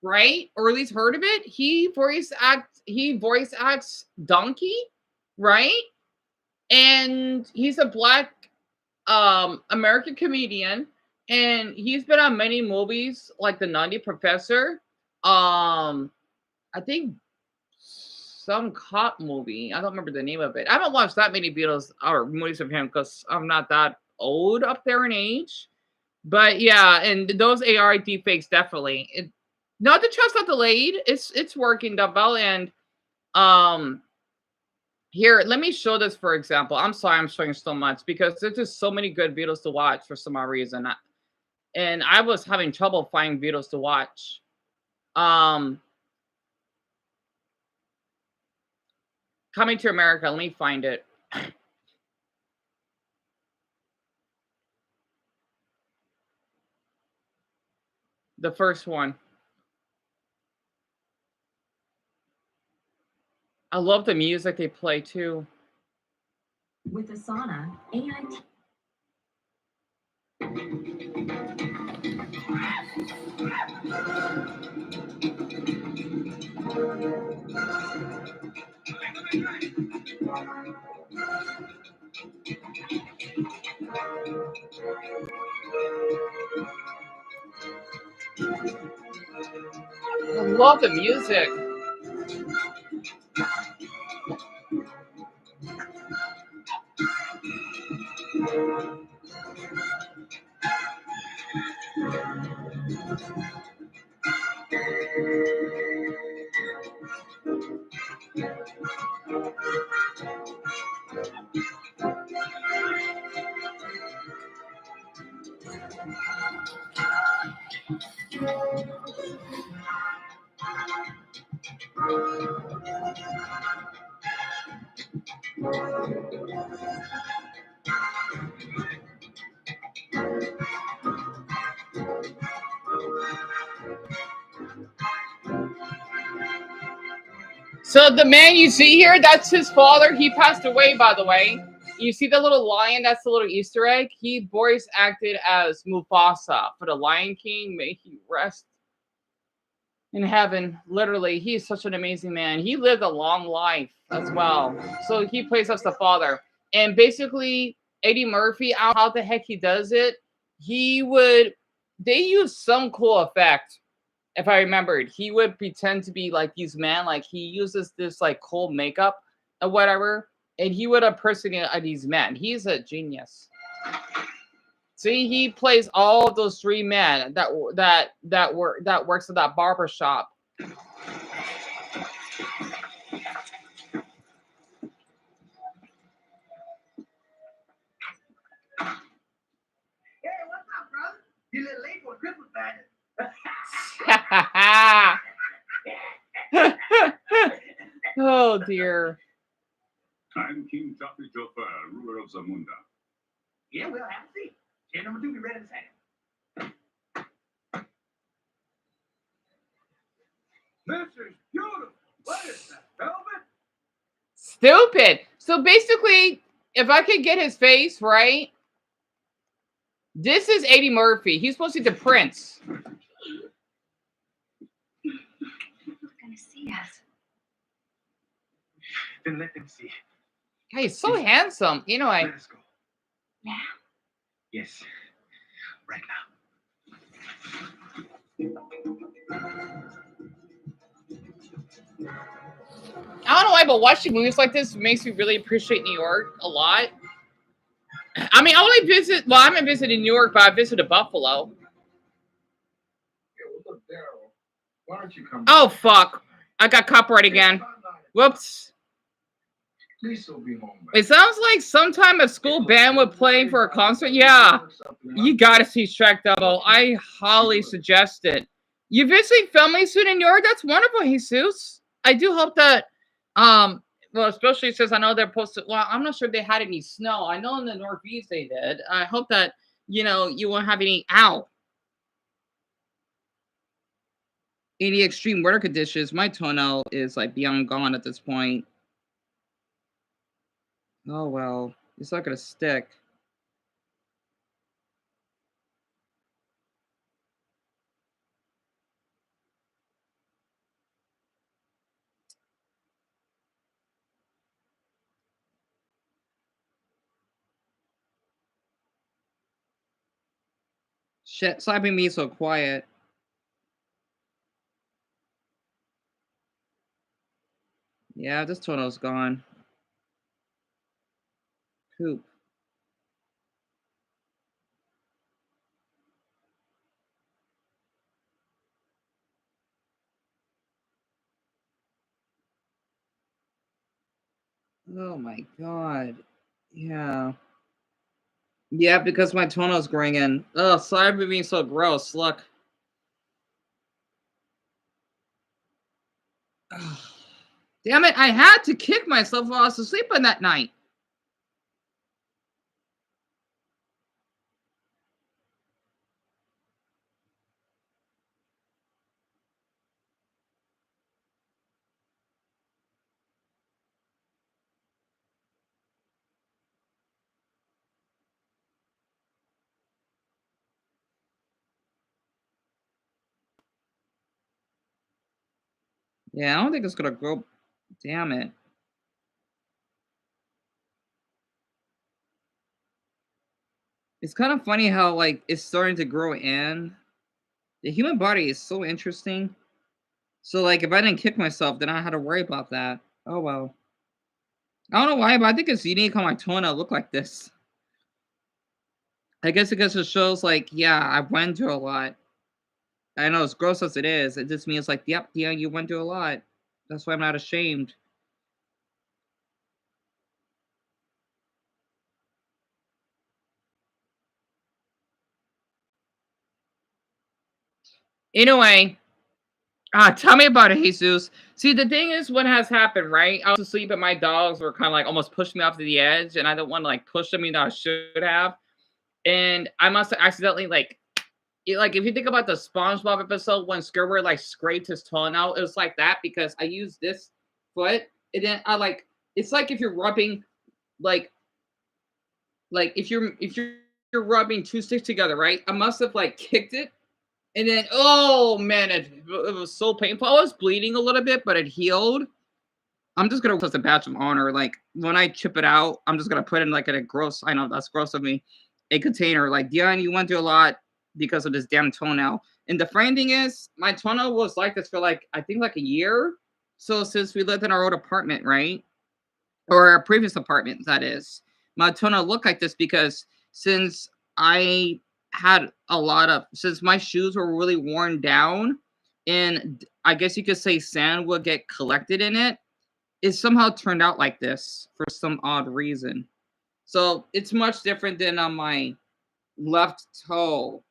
right? Or at least heard of it, he voice acts Donkey, right? And he's a black American comedian, and he's been on many movies like The Nutty Professor. I think some cop movie. I don't remember the name of it. I haven't watched that many Beatles or movies of him because I'm not that old up there in age. But yeah, and those AI deepfakes definitely. Not the trust not delayed. It's working, Dumbell, and here, let me show this for example. I'm sorry I'm showing so much because there's just so many good videos to watch for some odd reason. And I was having trouble finding videos to watch. Coming to America, let me find it. The first one. I love the music they play too. With Asana, AI. I love the music. So the man you see here, that's his father. He passed away, by the way. You see the little lion? That's the little Easter egg. He voice acted as Mufasa for the Lion King. May he rest in heaven. Literally, he is such an amazing man. He lived a long life as well. So he plays us the father. And basically, Eddie Murphy, how the heck he does it, they use some cool effect. If I remembered, he would pretend to be like these men, like he uses this like cool makeup or whatever, and he would impersonate these men. He's a genius. See, he plays all of those three men that works at that barber shop. Hey, what's up, brother? You a little late for a Christmas party. Oh dear. I'm King Tuppy Topher, ruler of Zamunda. Yeah, well, have a seat. Chair number 2 be ready in a second. This is beautiful. What is that, velvet? Stupid. So basically, if I could get his face right, this is Eddie Murphy. He's supposed to be the prince. Gonna see us. Then let them see. Hey, he's so handsome. You know, Let us go. Now. Yes. Right I don't know why, but watching movies like this makes me really appreciate New York a lot. I mean, I only visit. Well, I haven't visited New York, but I visited Buffalo. Why don't you come? Oh fuck! I got copyright again. Whoops. Please still be home. It sounds like sometime a school band would play for a concert. Yeah, you gotta see Shrek Double. I highly suggest it. You visiting family soon in New York? That's wonderful, Jesus. I do hope that, well, especially since I know they're supposed to. Well, I'm not sure if they had any snow. I know in the Northeast they did. I hope that you won't have any extreme weather conditions. My toenail is like beyond gone at this point. Oh well, it's not gonna stick. Shit, slapping me so quiet. Yeah, this toenail's gone. Poop. Oh my god. Yeah. Yeah, because my toenail's growing in. Oh, sorry for being so gross. Look. Ugh. Damn it, I had to kick myself while I was asleep on that night. Yeah, I don't think it's gonna grow. Damn it. It's kind of funny how, like, it's starting to grow in. The human body is so interesting. So, like, if I didn't kick myself, then I had to worry about that. Oh, well. I don't know why, but I think it's unique how my toenail look like this. I guess because it shows, like, yeah, I went through a lot. I know, as gross as it is, it just means, like, yep, yeah, you went through a lot. That's why I'm not ashamed. Anyway, tell me about it, Jesus. See, the thing is, what has happened, right? I was asleep and my dogs were kind of like almost pushed me off to the edge, and I don't want to like push them, I should have. And I must have accidentally like if you think about the SpongeBob episode when Squidward like scraped his toenail, it was like that because I used this foot, and then I like it's like if you're rubbing like if you're rubbing two sticks together, right? I must have like kicked it. And then, oh man, it was so painful. I was bleeding a little bit, but it healed. I'm just gonna put a badge of honor. Like when I chip it out, I'm just gonna put it in like in a gross. I know that's gross of me. A container. Like Dion, you went through a lot because of this damn toenail. And the funny thing is, my toenail was like this for like I think like a year. So since we lived in our old apartment, right, or our previous apartment, that is, my toenail looked like this because since I had a lot of since my shoes were really worn down and I guess you could say sand would get collected in it, it somehow turned out like this for some odd reason. So it's much different than on my left toe.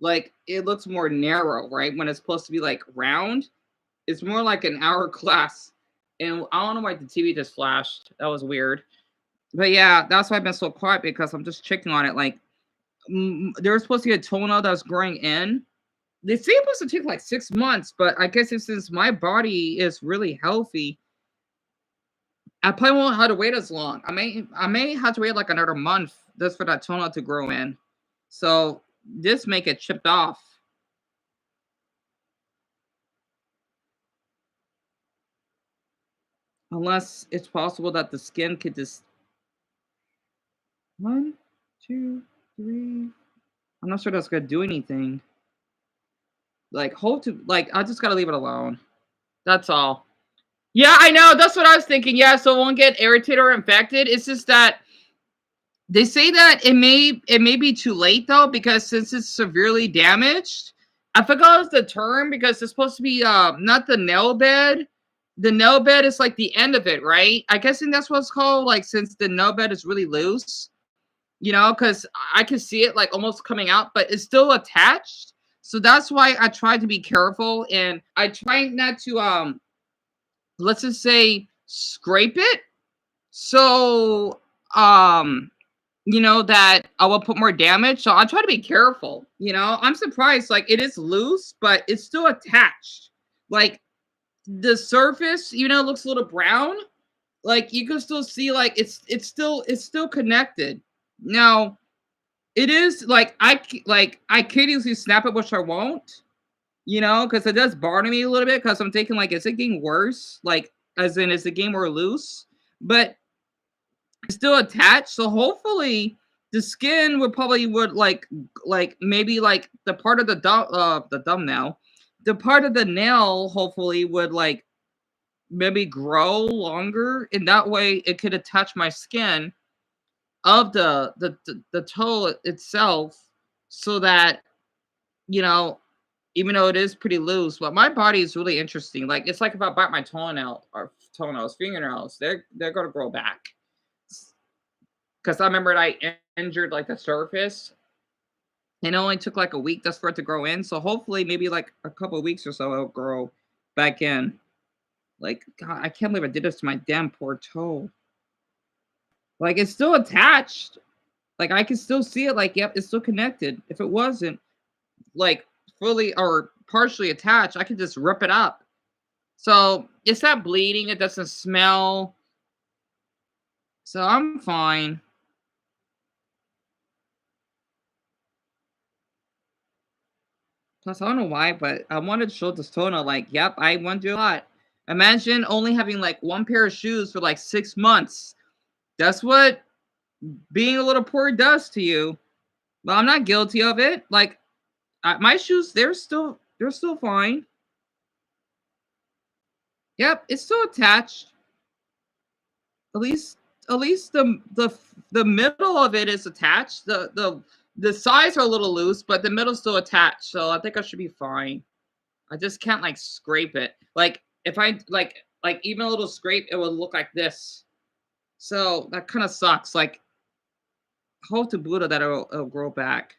Like it looks more narrow, right? When it's supposed to be like round, it's more like an hourglass. And I don't know why the TV just flashed. That was weird. But yeah, that's why I've been so quiet because I'm just checking on it. Like there was supposed to be a toenail that was growing in. They say it's supposed to take like 6 months, but I guess since my body is really healthy, I probably won't have to wait as long. I may have to wait like another month just for that toenail to grow in. So this may get chipped off. Unless it's possible that the skin could just 1, 2, 3. I'm not sure that's gonna do anything. Like hope to like I just gotta leave it alone. That's all. Yeah, I know. That's what I was thinking. Yeah, so it won't get irritated or infected. It's just that they say that it may be too late though, because since it's severely damaged, I forgot the term because it's supposed to be not the nail bed. The nail bed is like the end of it, right? I guess that's what it's called. Like since the nail bed is really loose, because I can see it like almost coming out, but it's still attached. So that's why I try to be careful and I try not to let's just say scrape it. So that I will put more damage. So I try to be careful. I'm surprised. Like it is loose, but it's still attached. Like the surface, looks a little brown. Like you can still see, like it's still connected. Now, it is like I could easily snap it, which I won't. Because it does bother me a little bit. Because I'm thinking, like, is it getting worse? Like, as in, is the game more loose? But it's still attached, so hopefully the skin would maybe like the part of the thumbnail, the part of the nail hopefully would like maybe grow longer, and that way it could attach my skin of the toe itself, so that even though it is pretty loose, but my body is really interesting. Like it's like if I bite my toenails, fingernails, they're gonna grow back. Because I remember I injured like the surface, and it only took like a week just for it to grow in. So hopefully, maybe like a couple of weeks or so, it'll grow back in. Like God, I can't believe I did this to my damn poor toe. Like it's still attached. Like I can still see it. Like yep, it's still connected. If it wasn't like fully or partially attached, I could just rip it up. So it's not bleeding. It doesn't smell. So I'm fine. Plus, I don't know why, but I wanted to show this toenail. Like, yep, I went through a lot. Imagine only having like one pair of shoes for like 6 months. That's what being a little poor does to you. Well, I'm not guilty of it. Like, my shoes, they're still fine. Yep, it's still attached. At least the middle of it is attached. The sides are a little loose, but the middle's still attached. So I think I should be fine. I just can't like scrape it. Like if I like even a little scrape, it would look like this. So that kind of sucks. Like hope to Buddha that it'll grow back.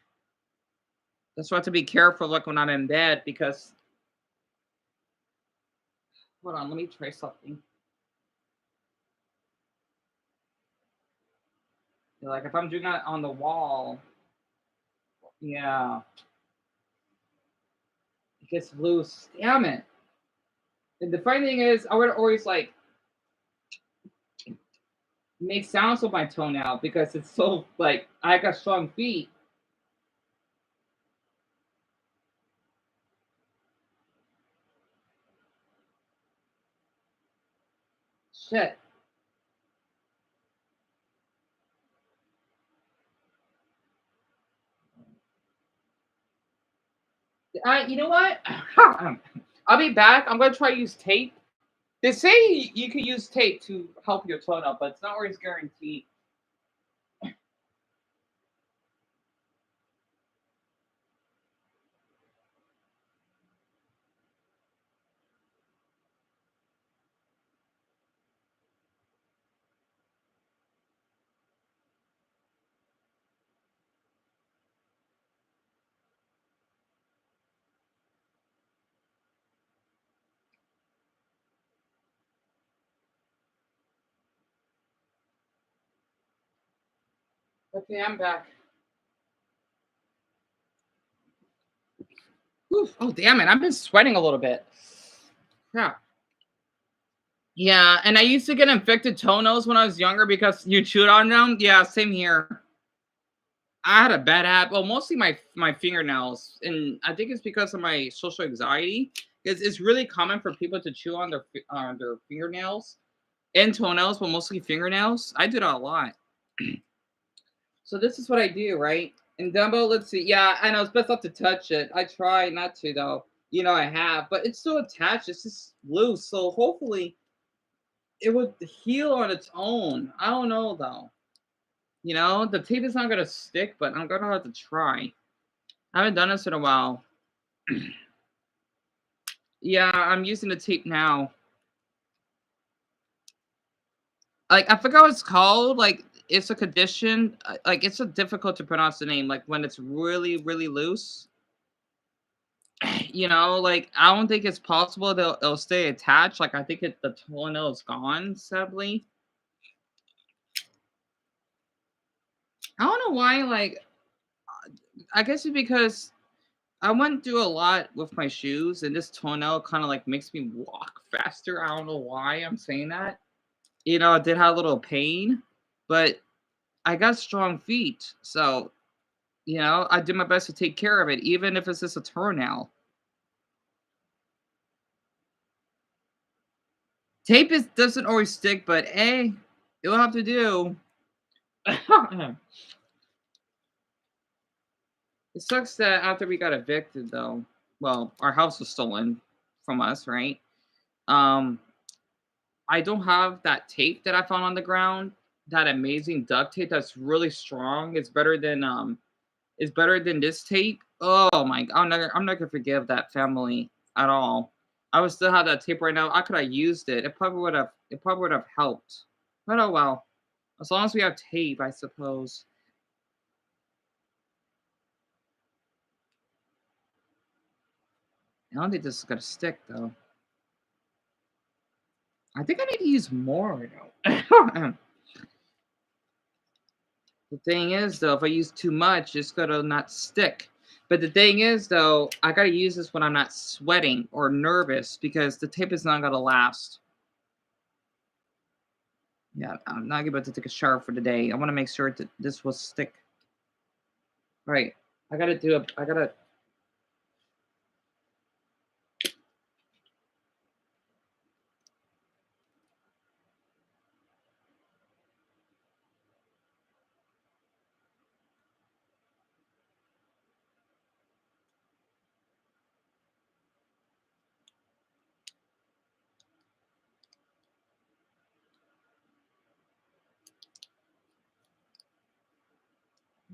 That's why I have to be careful like when I'm in bed because hold on, let me try something. Like if I'm doing that on the wall, yeah. It gets loose. Damn it. And the funny thing is I would always like make sounds with my toenail because it's so like I got strong feet. Shit. You know what? I'll be back. I'm gonna try to use tape. They say you can use tape to help your toenail, but it's not always guaranteed. Okay, I'm back. Oof. Oh damn it! I've been sweating a little bit. Crap. Yeah, and I used to get infected toenails when I was younger because you chewed on them. Yeah, same here. I had a bad habit. Well, mostly my fingernails, and I think it's because of my social anxiety. Because it's really common for people to chew on their fingernails and toenails, but mostly fingernails. I do that a lot. So this is what I do, right? And Dumbo, let's see. Yeah, I know it's best not to touch it. I try not to though. I have, but it's still attached. It's just loose. So hopefully it would heal on its own. I don't know though. The tape is not gonna stick, but I'm gonna have to try. I haven't done this in a while. Yeah, I'm using the tape now. Like, I forgot what it's called. Like, it's a condition. Like, it's so difficult to pronounce the name. Like, when it's really, really loose. Like, I don't think it's possible that it'll stay attached. Like, I think the toenail is gone, sadly. I don't know why, like, I guess it's because I went through a lot with my shoes, and this toenail kind of like makes me walk faster. I don't know why I'm saying that. I did have a little pain, but I got strong feet. So, I did my best to take care of it, even if it's just a toenail. Tape doesn't always stick, but hey, it'll have to do. It sucks that after we got evicted, though, well, our house was stolen from us, right? Um, I don't have that tape that I found on the ground. That amazing duct tape that's really strong. It's better than this tape. Oh my! I'm not gonna forgive that family at all. I would still have that tape right now. I could have used it. It probably would have. It probably would have helped. But oh well. As long as we have tape, I suppose. I don't think this is gonna stick though. I think I need to use more though. The thing is, though, if I use too much, it's gonna not stick. But the thing is, though, I gotta use this when I'm not sweating or nervous because the tape is not gonna last. Yeah, I'm not about to take a shower for the day. I want to make sure that this will stick. Right. I gotta do a. I gotta.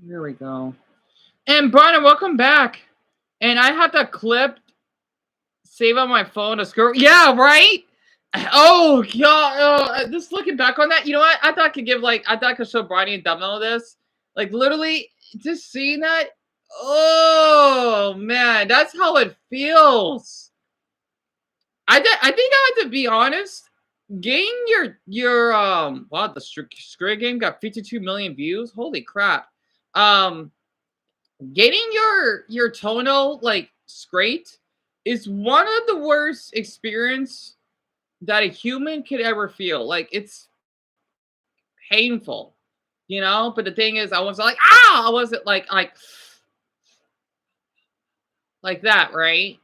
Here we go. And Brian, welcome back. And I had that clip save on my phone. A screw. Yeah, right. Oh god. Just looking back on that, you know what? I thought I could give I thought I could show Brian and Dumbell this. Like literally, just seeing that. Oh man, that's how it feels. I think I have to be honest. Getting wow, the Squid Game got 52 million views. Holy crap. Um Getting your toenail scraped is one of the worst experience that a human could ever feel. Like it's painful, But the thing is, I was like, ah, I wasn't like that, right?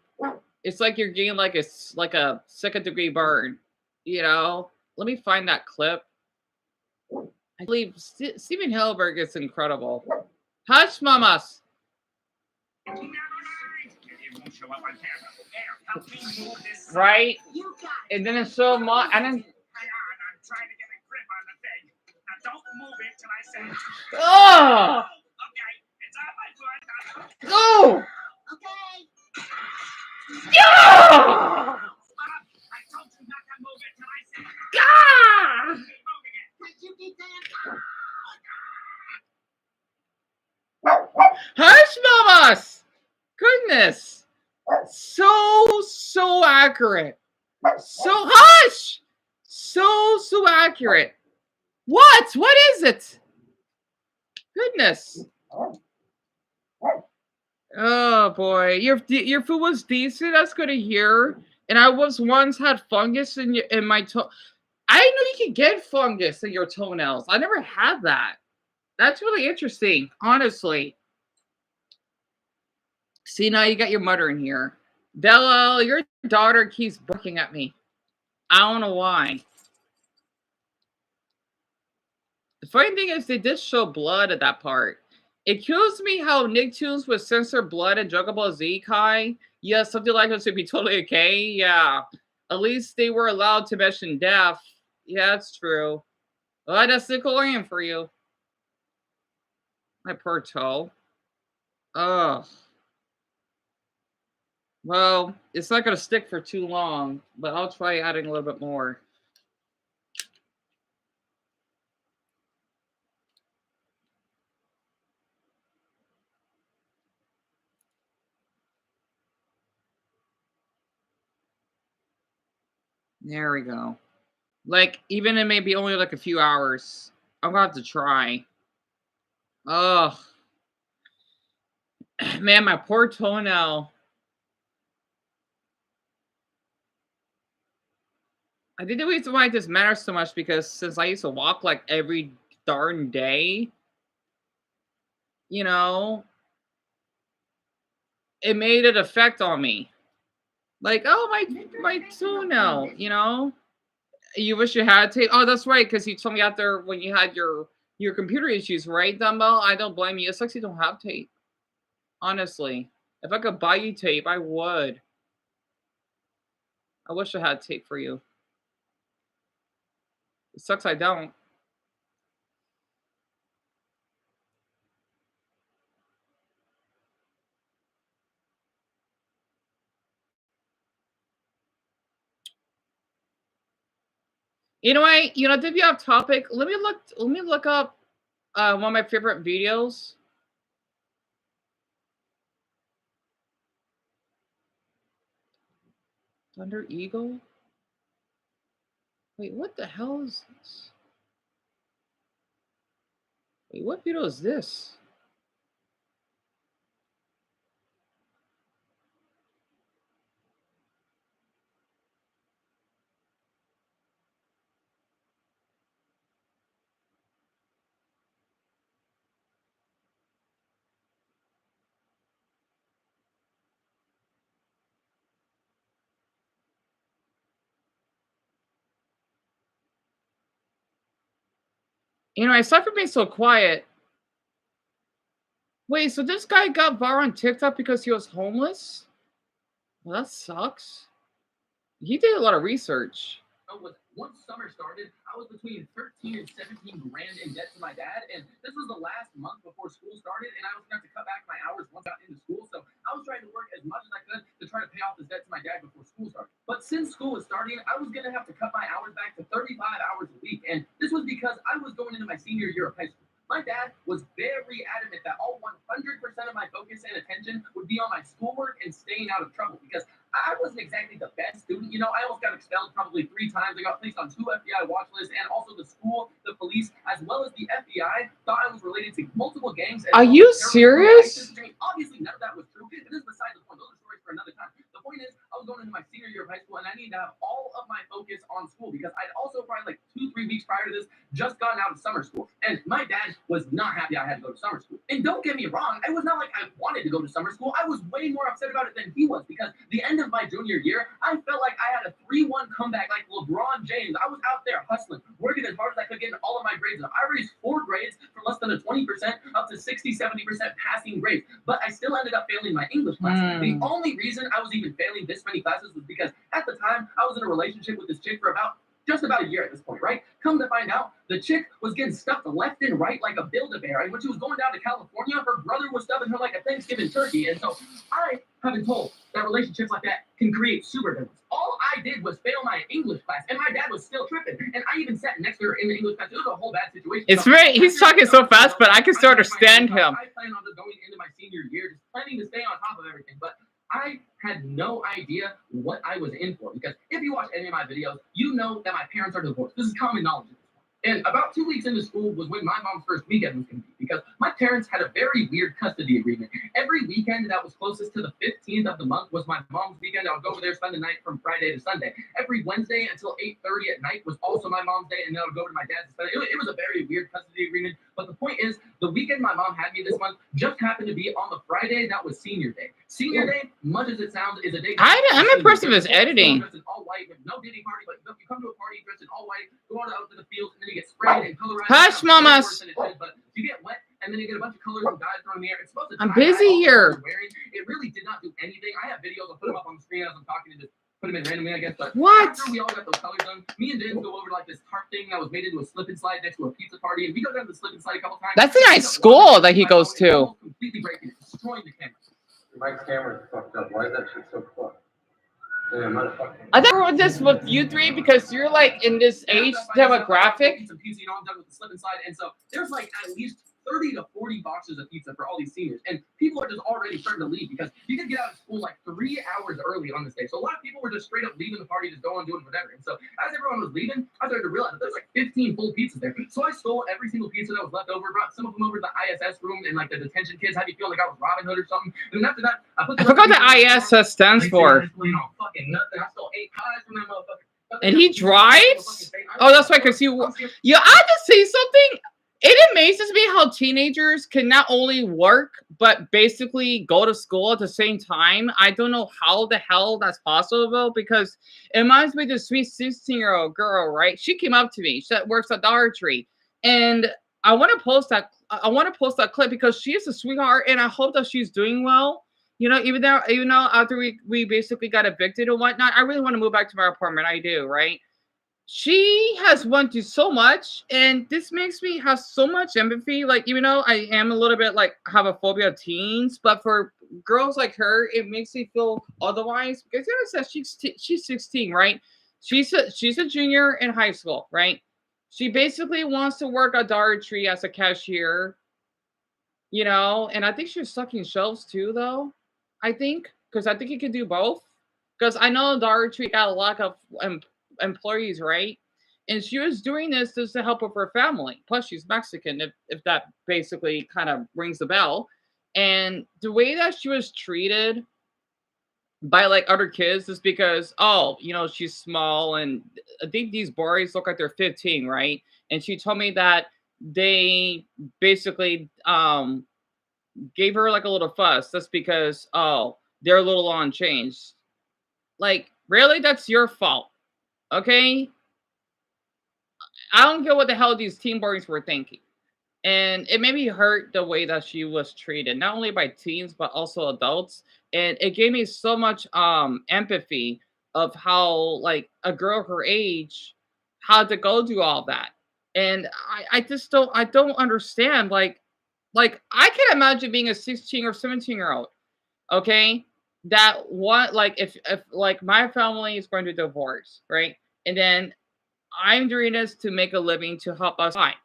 It's like you're getting like a second degree burn, Let me find that clip. I believe Steven Hillenberg is incredible. Hush, mamas. Right? And then it's so much. And then. I'm trying to get a grip on the thing. Now don't move it till I say. Oh! Okay, it's on my foot. Go! Okay. Yeah! I told you not to move it till I say. Ah! Keep moving it. But you keep saying. Hush, mamas! Goodness. So accurate. So hush! So accurate. What? What is it? Goodness. Oh boy. Your food was decent. That's good to hear. And I was once had fungus in my toe. I didn't know you could get fungus in your toenails. I never had that. That's really interesting, honestly. See, now you got your mother in here. Bella, your daughter keeps barking at me. I don't know why. The funny thing is, they did show blood at that part. It kills me how Nicktoons would censor blood in Dragon Ball Z, Kai. Yeah, something like this would be totally okay. Yeah. At least they were allowed to mention death. Yeah, that's true. Well, that's Nickelodeon for you. My poor toe. Ugh. Well, it's not going to stick for too long, but I'll try adding a little bit more. There we go. Like, even it may be only like a few hours. I'm going to have to try. Ugh. Man, my poor toenail. I think the reason why this matters so much because since I used to walk like every darn day, you know, it made an effect on me. Like, oh my toenail, you know. You wish you had tape. Oh, that's right, because you told me out there when you had your computer issues, right, Dumbell? I don't blame you. It sucks you don't have tape. Honestly, if I could buy you tape, I would. I wish I had tape for you. It sucks I don't. Anyway, you know, to be off topic, let me look up one of my favorite videos. Thunder Eagle? Wait, what the hell is this? Wait, what video is this? You know, aside from being so quiet. Wait, so this guy got viral on TikTok because he was homeless? Well, that sucks. He did a lot of research. Once summer started, I was between 13 and 17 grand in debt to my dad, and this was the last month before school started, and I was going to have to cut back my hours once I got into school, so I was trying to work as much as I could to try to pay off this debt to my dad before school started. But since school was starting, I was going to have to cut my hours back to 35 hours a week, and this was because I was going into my senior year of high school. My dad was very adamant that all 100% of my focus and attention would be on my schoolwork and staying out of trouble because I wasn't exactly the best student. You know, I almost got expelled probably 3 times. I got placed on 2 FBI watch lists, and also the school, the police, as well as the FBI thought I was related to multiple gangs. Are you serious? Obviously, none of that was true. It is beside the point. Those are stories for another time. The point is, I was going into my senior year of high school, and I needed to have all of my focus on school because I'd also probably like 2-3 weeks prior to this just gotten out of summer school, and my dad was not happy I had to go to summer school. And don't get me wrong, it was not like I wanted to go to summer school. I was way more upset about it than he was because the end of my junior year, I felt like I had a 3-1 comeback like LeBron James. I was out there hustling, working as hard as I could, getting all of my grades up. I raised 4 grades from less than a 20% up to 60-70% passing grades, but I still ended up failing my English class. The only reason I was even failing this many classes was because at the time I was in a relationship with this chick for just about a year at this point, right? Come to find out, the chick was getting stuffed left and right like a Build-A-Bear, and when she was going down to California, her brother was stuffing her like a Thanksgiving turkey, and so I have been told that relationships like that can create supervillains. All I did was fail my English class, and my dad was still tripping, and I even sat next to her in the English class. It was a whole bad situation. It's right. He's talking so fast, but I can still understand him. I plan on just going into my senior year, just planning to stay on top of everything, but I had no idea what I was in for because if you watch any of my videos, you know that my parents are divorced. This is common knowledge. And about 2 weeks into school was when my mom's first weekend was going to be, because my parents had a very weird custody agreement. Every weekend that was closest to the 15th of the month was my mom's weekend. I would go over there, spend the night from Friday to Sunday. Every Wednesday until 8:30 at night was also my mom's day, and then I would go to my dad's and spend it. It was a very weird custody agreement. But the point is, the weekend my mom had me this month just happened to be on the Friday that was senior day. Senior day, much as it sounds, is a day. I'm impressed with his editing. Dressed in all white with no diddy party, but you come to a party dressed in all white, go out to the fields, and then you get sprayed and colorized. Hush, mamas. But you get wet, and then you get a bunch of colors and dyes thrown in the air. It's supposed to. I'm busy here. It really did not do anything. I have videos. I'll put them up on the screen as I'm talking to this. Put them in randomly, I guess. But what? After we all got those colors done, me and Dan go over to like this tarp thing that was made into a slip and slide next to a pizza party, and we go down to the slip and slide a couple times. That's a nice school that he goes to. Completely breaking it, destroying the camera. My camera's fucked up. Why is that shit so fucked? Damn, motherfucker. I think we're this with you three because you're like in this age demographic. Some pizza, I'm done with the slip and slide, and so there's like at least 30 to 40 boxes of pizza for all these seniors, and people are just already starting to leave because you can get out of school like 3 hours early on this day. So a lot of people were just straight up leaving the party, just going, doing whatever. And so as everyone was leaving, I started to realize that there's like 15 full pizzas there. So I stole every single pizza that was left over, brought some of them over to the ISS room, and like the detention kids had me feel like I was Robin Hood or something. And then after that, I forgot what the ISS stands for. Fucking nothing. I stole 8 pies from that motherfucker. And he drives? Oh, that's right, because you I just say something. It amazes me how teenagers can not only work, but basically go to school at the same time. I don't know how the hell that's possible, because it reminds me of this sweet 16-year-old girl, right? She came up to me. She works at Dollar Tree. And I want to post that. I want to post that clip because she is a sweetheart, and I hope that she's doing well. You know, even though after we basically got evicted and whatnot, I really want to move back to my apartment. I do, right? She has went through so much, and this makes me have so much empathy. Like, even though I am a little bit like have a phobia of teens, but for girls like her, it makes me feel otherwise. Because you know, it says she's 16, right? She's a junior in high school, right? She basically wants to work at Dollar Tree as a cashier, you know, and I think she was stocking shelves too, though. I think because I think you can do both. Because I know Dollar Tree got a lot of employees, right? And she was doing this just to help with her family. Plus, she's Mexican, if that basically kind of rings the bell. And the way that she was treated by like other kids is because, oh, you know, she's small, and I think these boys look like they're 15, right? And she told me that they basically gave her like a little fuss just because, oh, they're a little on change. Like, really? That's your fault. Okay? I don't get what the hell these teen boys were thinking. And it made me hurt the way that she was treated, not only by teens, but also adults. And it gave me so much empathy of how, like, a girl her age had to go through all that. And I just don't understand. Like I can imagine being a 16 or 17-year-old, okay? That what, like, if like my family is going to divorce, right? And then I'm doing this to make a living to help us fight.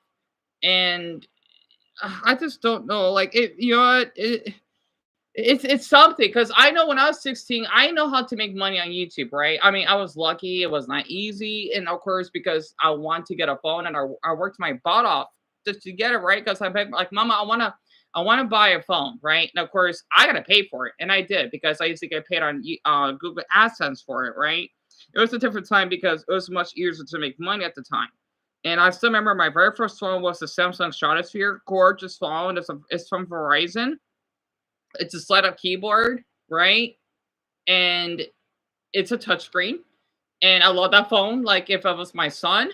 And I just don't know. Like, it, you know what? It's something, because I know when I was 16, I know how to make money on YouTube, right? I mean, I was lucky. It was not easy. And of course, because I want to get a phone, and I worked my butt off just to get it, right? Because I'm like, Mama, I want to buy a phone, right? And of course, I got to pay for it. And I did, because I used to get paid on Google AdSense for it, right? It was a different time because it was much easier to make money at the time. And I still remember my very first phone was the Samsung Stratosphere. Gorgeous phone. It's from Verizon. It's a slide-up keyboard, right? And it's a touchscreen. And I love that phone like if it was my son.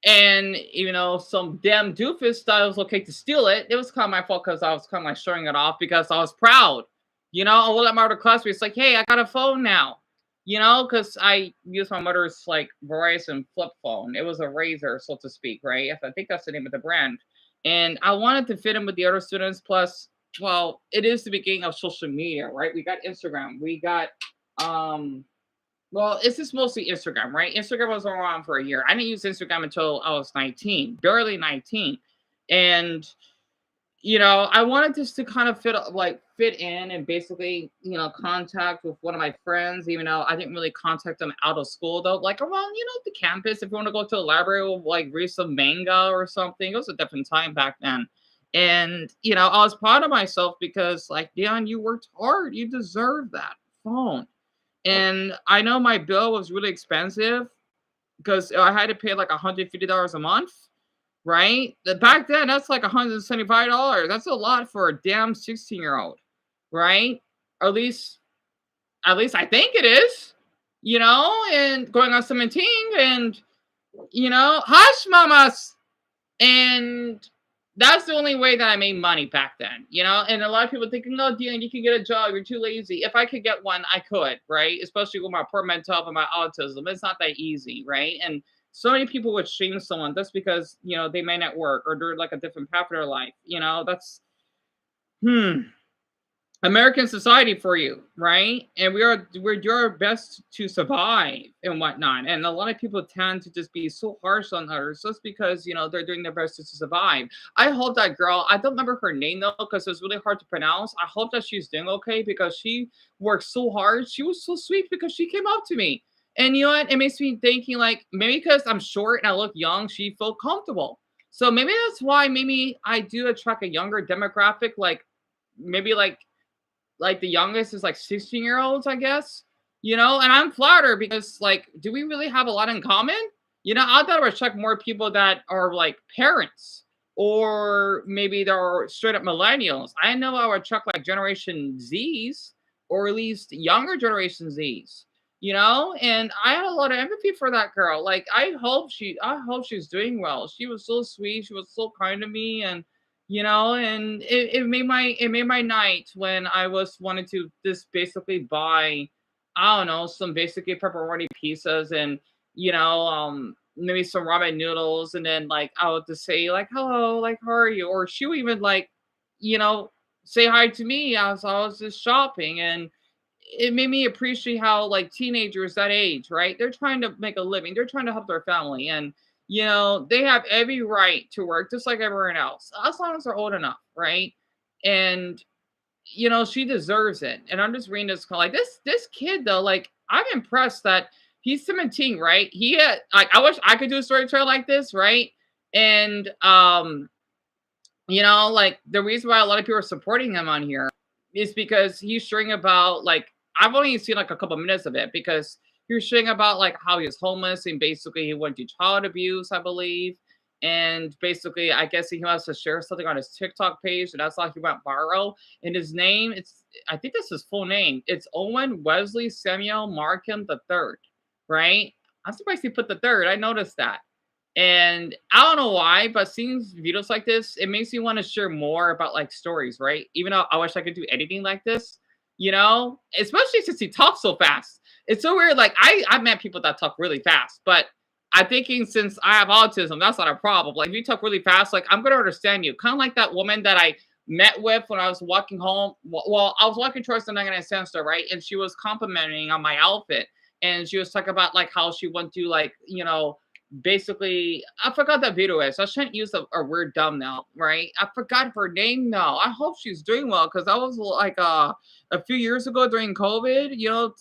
And, you know, some damn doofus thought it was okay to steal it. It was kind of my fault because I was kind of like showing it off because I was proud. You know, I will let my other classmates like, hey, I got a phone now. You know, because I used my mother's like Verizon flip phone. It was a Razor, so to speak, right? I think that's the name of the brand. And I wanted to fit in with the other students. Plus, well, it is the beginning of social media, right? We got Instagram. We got, well, it's just mostly Instagram, right? Instagram was around for a year. I didn't use Instagram until I was 19, barely 19. And I wanted just to kind of fit in and basically, contact with one of my friends, even though I didn't really contact them out of school though, like around, the campus. If you want to go to the library, we'll, like read some manga or something. It was a different time back then. And, I was proud of myself because like, Dion, you worked hard. You deserve that phone. And I know my bill was really expensive because I had to pay like $150 a month, right? Back then, that's like $175. That's a lot for a damn 16-year-old, right? At least, I think it is, and going on 17 and, hush mamas. And that's the only way that I made money back then, and a lot of people thinking, oh, Dion, you can get a job. You're too lazy. If I could get one, I could, right? Especially with my poor mental health and my autism. It's not that easy, right? And so many people would shame someone just because, they may not work or they're like a different path of their life. That's, American society for you, right? And we're doing our best to survive and whatnot. And a lot of people tend to just be so harsh on others just because they're doing their best to survive. I hope that girl, I don't remember her name though, because it was really hard to pronounce. I hope that she's doing okay because she worked so hard. She was so sweet because she came up to me. And you know what? It makes me thinking like maybe because I'm short and I look young, she felt comfortable. So maybe that's why maybe I do attract a younger demographic, like maybe like the youngest is like 16-year-olds, I guess, and I'm flattered because like, do we really have a lot in common? I thought I would check more people that are like parents or maybe they're straight up millennials. I know I would check like Generation Zs or at least younger Generation Zs, and I had a lot of empathy for that girl. Like, I hope she's doing well. She was so sweet. She was so kind to me. And and it made my night when I was wanting to just basically buy, I don't know, some basically pepperoni pizzas and maybe some ramen noodles, and then like I would just say like hello, like how are you, or she would even like you know say hi to me as I was just shopping. And it made me appreciate how like teenagers that age, right? They're trying to make a living. They're trying to help their family. And they have every right to work just like everyone else, as long as they're old enough, right? And she deserves it. And I'm just reading this like this kid though, like I'm impressed that he's 17, right? He had like I wish I could do a story trail like this, right? And like the reason why a lot of people are supporting him on here is because he's sharing about like I've only seen like a couple minutes of it because he was sharing about like how he was homeless and basically he went through child abuse, I believe. And basically, I guess he wants to share something on his TikTok page, and that's how he went viral. And his name, I think that's his full name. It's Owen Wesley Samuel Markham the Third, right? I'm surprised he put the third. I noticed that. And I don't know why, but seeing videos like this, it makes me want to share more about like stories, right? Even though I wish I could do editing like this, especially since he talks so fast. It's so weird. Like I met people that talk really fast, but I'm thinking since I have autism, that's not a problem. Like if you talk really fast, like I'm gonna understand you. Kind of like that woman that I met with when I was walking home. Well, I was walking towards the 99 cent store, right? And she was complimenting on my outfit. And she was talking about like how she went to like, basically, I forgot that video is. I shouldn't use a word dumb now, right? I forgot her name now. I hope she's doing well because that was like a few years ago during COVID,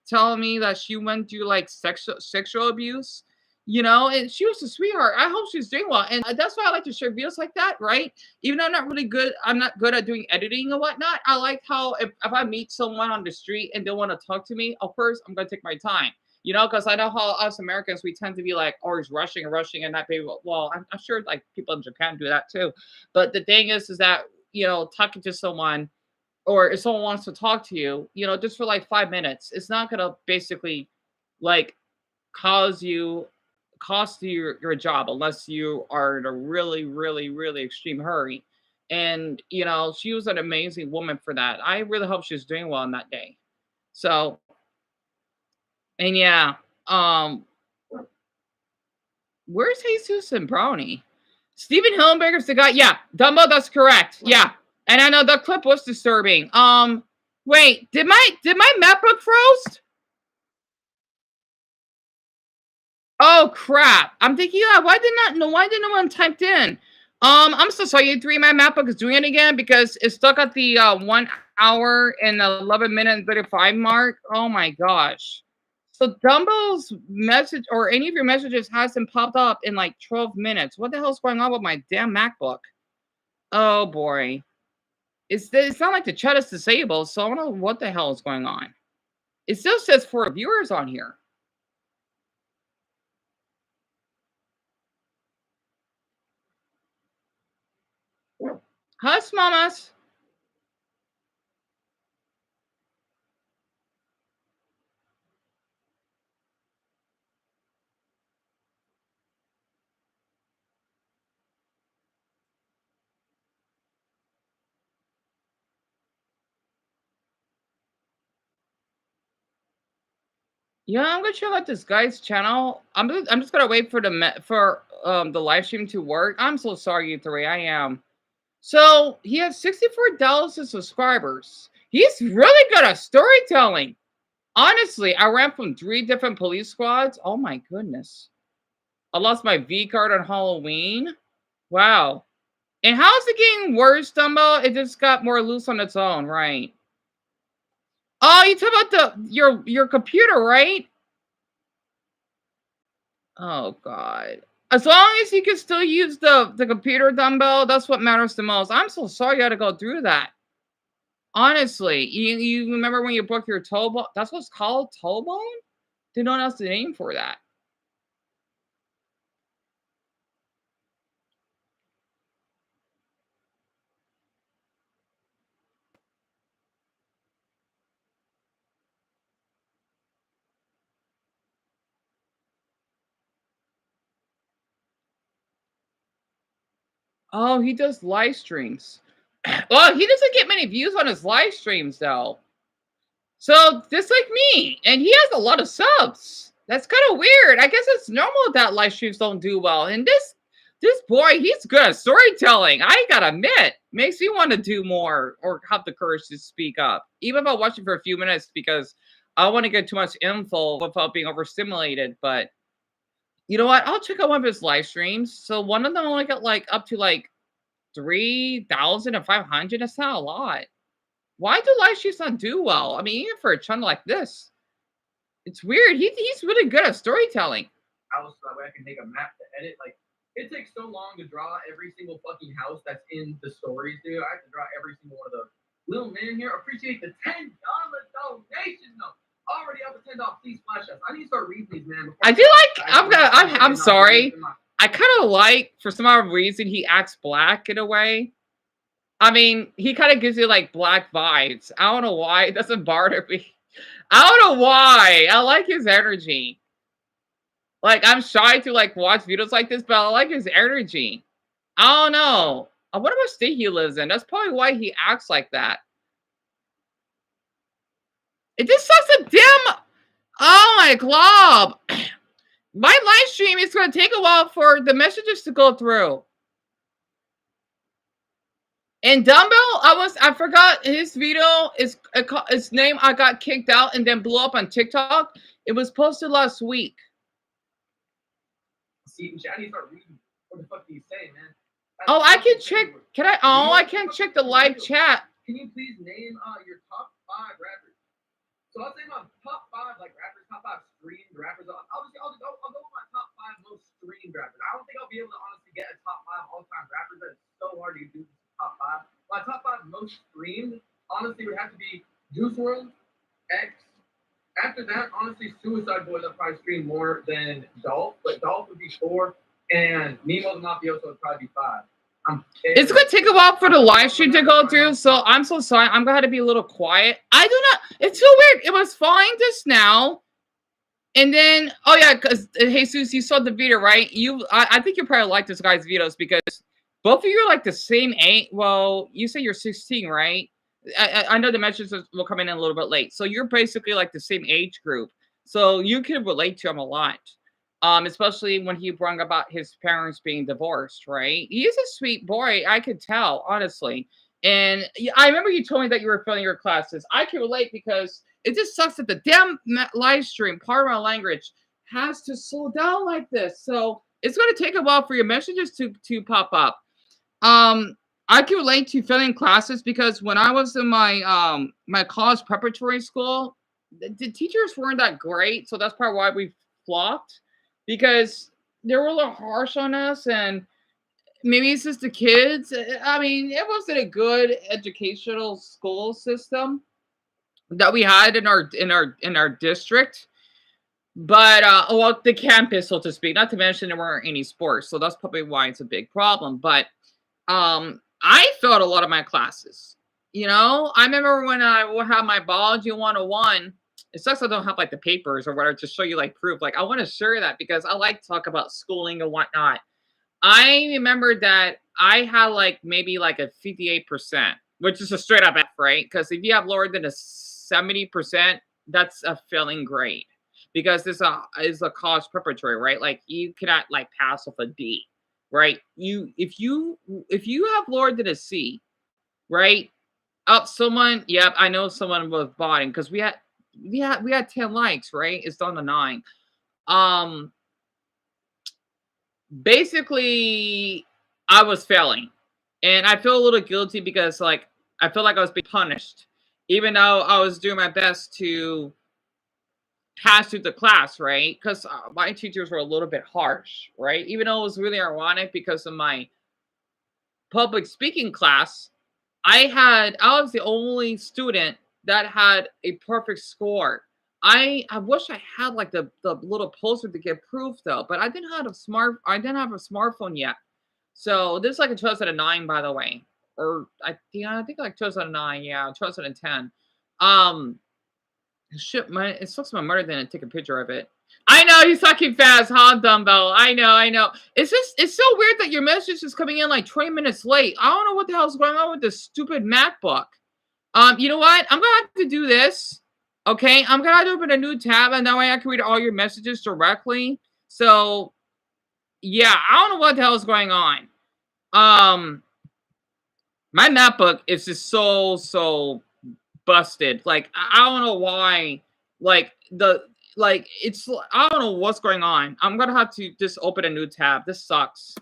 telling me that she went through like sexual abuse, and she was a sweetheart. I hope she's doing well. And that's why I like to share videos like that, right? Even though I'm not good at doing editing and whatnot. I like how if I meet someone on the street and they want to talk to me, of course, I'm going to take my time. Because I know how us Americans, we tend to be like always rushing and not being, well, I'm sure like people in Japan do that too. But the thing is that, talking to someone or if someone wants to talk to you, just for like 5 minutes, it's not going to basically like cost you your job unless you are in a really, really, really extreme hurry. And, she was an amazing woman for that. I really hope she's doing well on that day. So, and yeah, where's Jesus and Brownie? Steven Hillenberger's the guy. Yeah, Dumbell, that's correct. Yeah. And I know the clip was disturbing. Wait, did my MacBook froze? Oh crap. I'm thinking, why did no one typed in? I'm so sorry. Three, my MacBook is doing it again because it's stuck at the 1 hour and 11 minute and 35 mark. Oh my gosh. So Dumbell's message or any of your messages hasn't popped up in like 12 minutes. What the hell's going on with my damn MacBook? Oh boy. It's not like the chat is disabled, so I don't know what the hell is going on. It still says 4 viewers on here. Hush, mamas. Yeah, I'm gonna check out this guy's channel. I'm just gonna wait for the live stream to work. I'm so sorry, you three. I am. So he has 64,000 subscribers. He's really good at storytelling. Honestly, I ran from 3 different police squads. Oh my goodness. I lost my V card on Halloween. Wow. And how's it getting worse, Dumbell? It just got more loose on its own, right? Oh, you talk about your computer, right? Oh God. As long as you can still use the computer, Dumbell, that's what matters the most. I'm so sorry you had to go through that. Honestly, you remember when you broke your toe bone? That's what's called toe bone? Didn't know that's the name for that. Oh, he does live streams. Well, he doesn't get many views on his live streams, though. So, just like me. And he has a lot of subs. That's kind of weird. I guess it's normal that live streams don't do well. And this boy, he's good at storytelling. I gotta admit. Makes me want to do more or have the courage to speak up. Even if I watch it for a few minutes because I don't want to get too much info without being overstimulated. But you know what? I'll check out one of his live streams. So one of them only got like up to like 3,500. That's not a lot. Why do live streams not do well? I mean, even for a channel like this, it's weird. He's really good at storytelling. House so that way I can make a map to edit. Like, it takes so long to draw every single fucking house that's in the stories, dude. I have to draw every single one of those. Little man here, appreciate the $10 donation though. Already up at $10. Please flash us. I need to start reading these, man. I do like. I'm sorry. I kind of like, for some odd reason, he acts black in a way. I mean, he kind of gives you like black vibes. I don't know why. It doesn't bother me. I don't know why. I like his energy. Like, I'm shy to like watch videos like this, but I like his energy. I don't know. I wonder what state he lives in. That's probably why he acts like that. It just sucks a damn. Oh my glob. My live stream is going to take a while for the messages to go through. And Dumbell, I forgot his video. His name. I got kicked out and then blew up on TikTok. It was posted last week. See, I need to start reading what the fuck he's saying, man. Oh, I can check. Can I? Oh, I can't check the live chat. Can you please name your top 5 rappers? So I'll say my top 5 like rappers, top 5 streamed rappers. I'll go with my top 5 most streamed rappers. I don't think I'll be able to honestly get a top 5 all-time rappers. That's so hard to do. Top 5. My top 5 most streamed, honestly, would have to be Juice WRLD, X. After that, honestly, Suicide Boys I'd probably stream more than Dolph, but Dolph would be 4, and Nemo the Mafioso would probably be 5. It's gonna take a while for the live stream to go through, so I'm so sorry. I'm gonna have to be a little quiet. I do not. It's so weird. It was fine just now, and then oh yeah, because Jesus, you saw the video, right? I think you probably like this guy's videos because both of you are like the same age. Well, you say you're 16, right? I know the messages will come in a little bit late, so you're basically like the same age group, so you can relate to him a lot. Especially when he brought about his parents being divorced, right? He is a sweet boy, I could tell, honestly. And I remember you told me that you were failing your classes. I can relate because it just sucks that the damn live stream, part of my language, has to slow down like this. So it's going to take a while for your messages to pop up. I can relate to failing classes because when I was in my my college preparatory school, the teachers weren't that great, so that's probably why we flopped because they were a little harsh on us, and maybe it's just the kids. I mean, it wasn't a good educational school system that we had in our district. But well, the campus, so to speak. Not to mention there weren't any sports, so that's probably why it's a big problem. But I failed a lot of my classes. You know, I remember when I would have my biology 101. It sucks I don't have like the papers or whatever to show you like proof. Like I want to share that because I like to talk about schooling and whatnot. I remember that I had like maybe like a 58%, which is a straight up F, right? Because if you have lower than a 70%, that's a failing grade. Because this is a college preparatory, right? Like you cannot like pass with a D, right? If you have lower than a C, right? Up someone, yep, I know someone was botting because we had 10 likes, right? It's down to 9. Um Basically I was failing, and I feel a little guilty because like I feel like I was being punished even though I was doing my best to pass through the class, right? Because my teachers were a little bit harsh, right? Even though it was really ironic because of my public speaking class, I was the only student that had a perfect score. I wish I had like the little poster to get proof though, but I didn't have a smartphone yet. So this is like a 2009, by the way. Or I think like 2009, yeah, 2010. Um Shit, it sucks my mother didn't take a picture of it. I know he's talking fast, huh, Dumbell? I know. It's so weird that your message is coming in like 20 minutes late. I don't know what the hell's going on with this stupid MacBook. You know what? I'm gonna have to do this. Okay, I'm gonna have to open a new tab, and that way I can read all your messages directly. So yeah, I don't know what the hell's going on. Um, my MacBook is just so busted. Like I don't know why. It's I don't know what's going on. I'm gonna have to just open a new tab. This sucks.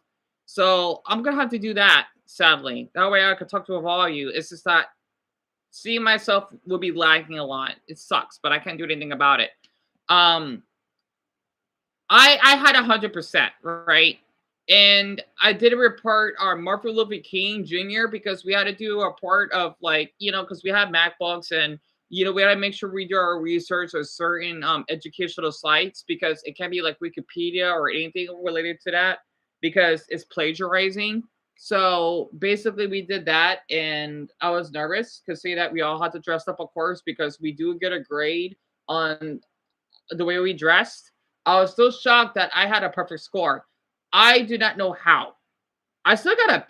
So I'm gonna have to do that. Sadly, that way I could talk to all of you. It's just that seeing myself will be lagging a lot. It sucks, but I can't do anything about it. Um, I had 100%, right? And I did a report on Martin Luther King Jr. because we had to do a part of like, because we have MacBooks and, we had to make sure we do our research on certain educational sites because it can't be like Wikipedia or anything related to that because it's plagiarizing. So basically we did that and I was nervous because say that we all had to dress up, of course, because we do get a grade on the way we dressed. I was still shocked that I had a perfect score. I do not know how. I still got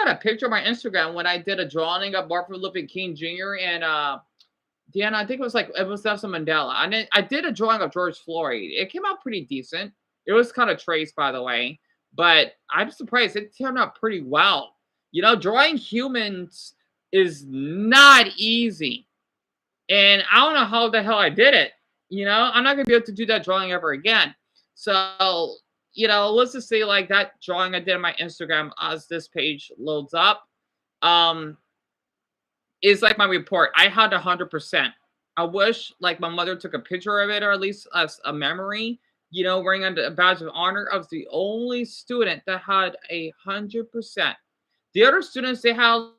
a picture of my Instagram when I did a drawing of Martin Luther King Jr. and Deanna, I think it was Nelson Mandela. I did a drawing of George Floyd. It came out pretty decent. It was kind of traced, by the way, but I'm surprised it turned out pretty well. Drawing humans is not easy, and I don't know how the hell I did it. I'm not gonna be able to do that drawing ever again. So, let's just say like that drawing I did on my Instagram as this page loads up, is like my report. I had 100%. I wish like my mother took a picture of it or at least as a memory. Wearing a badge of honor. I was the only student that had 100%. The other students they had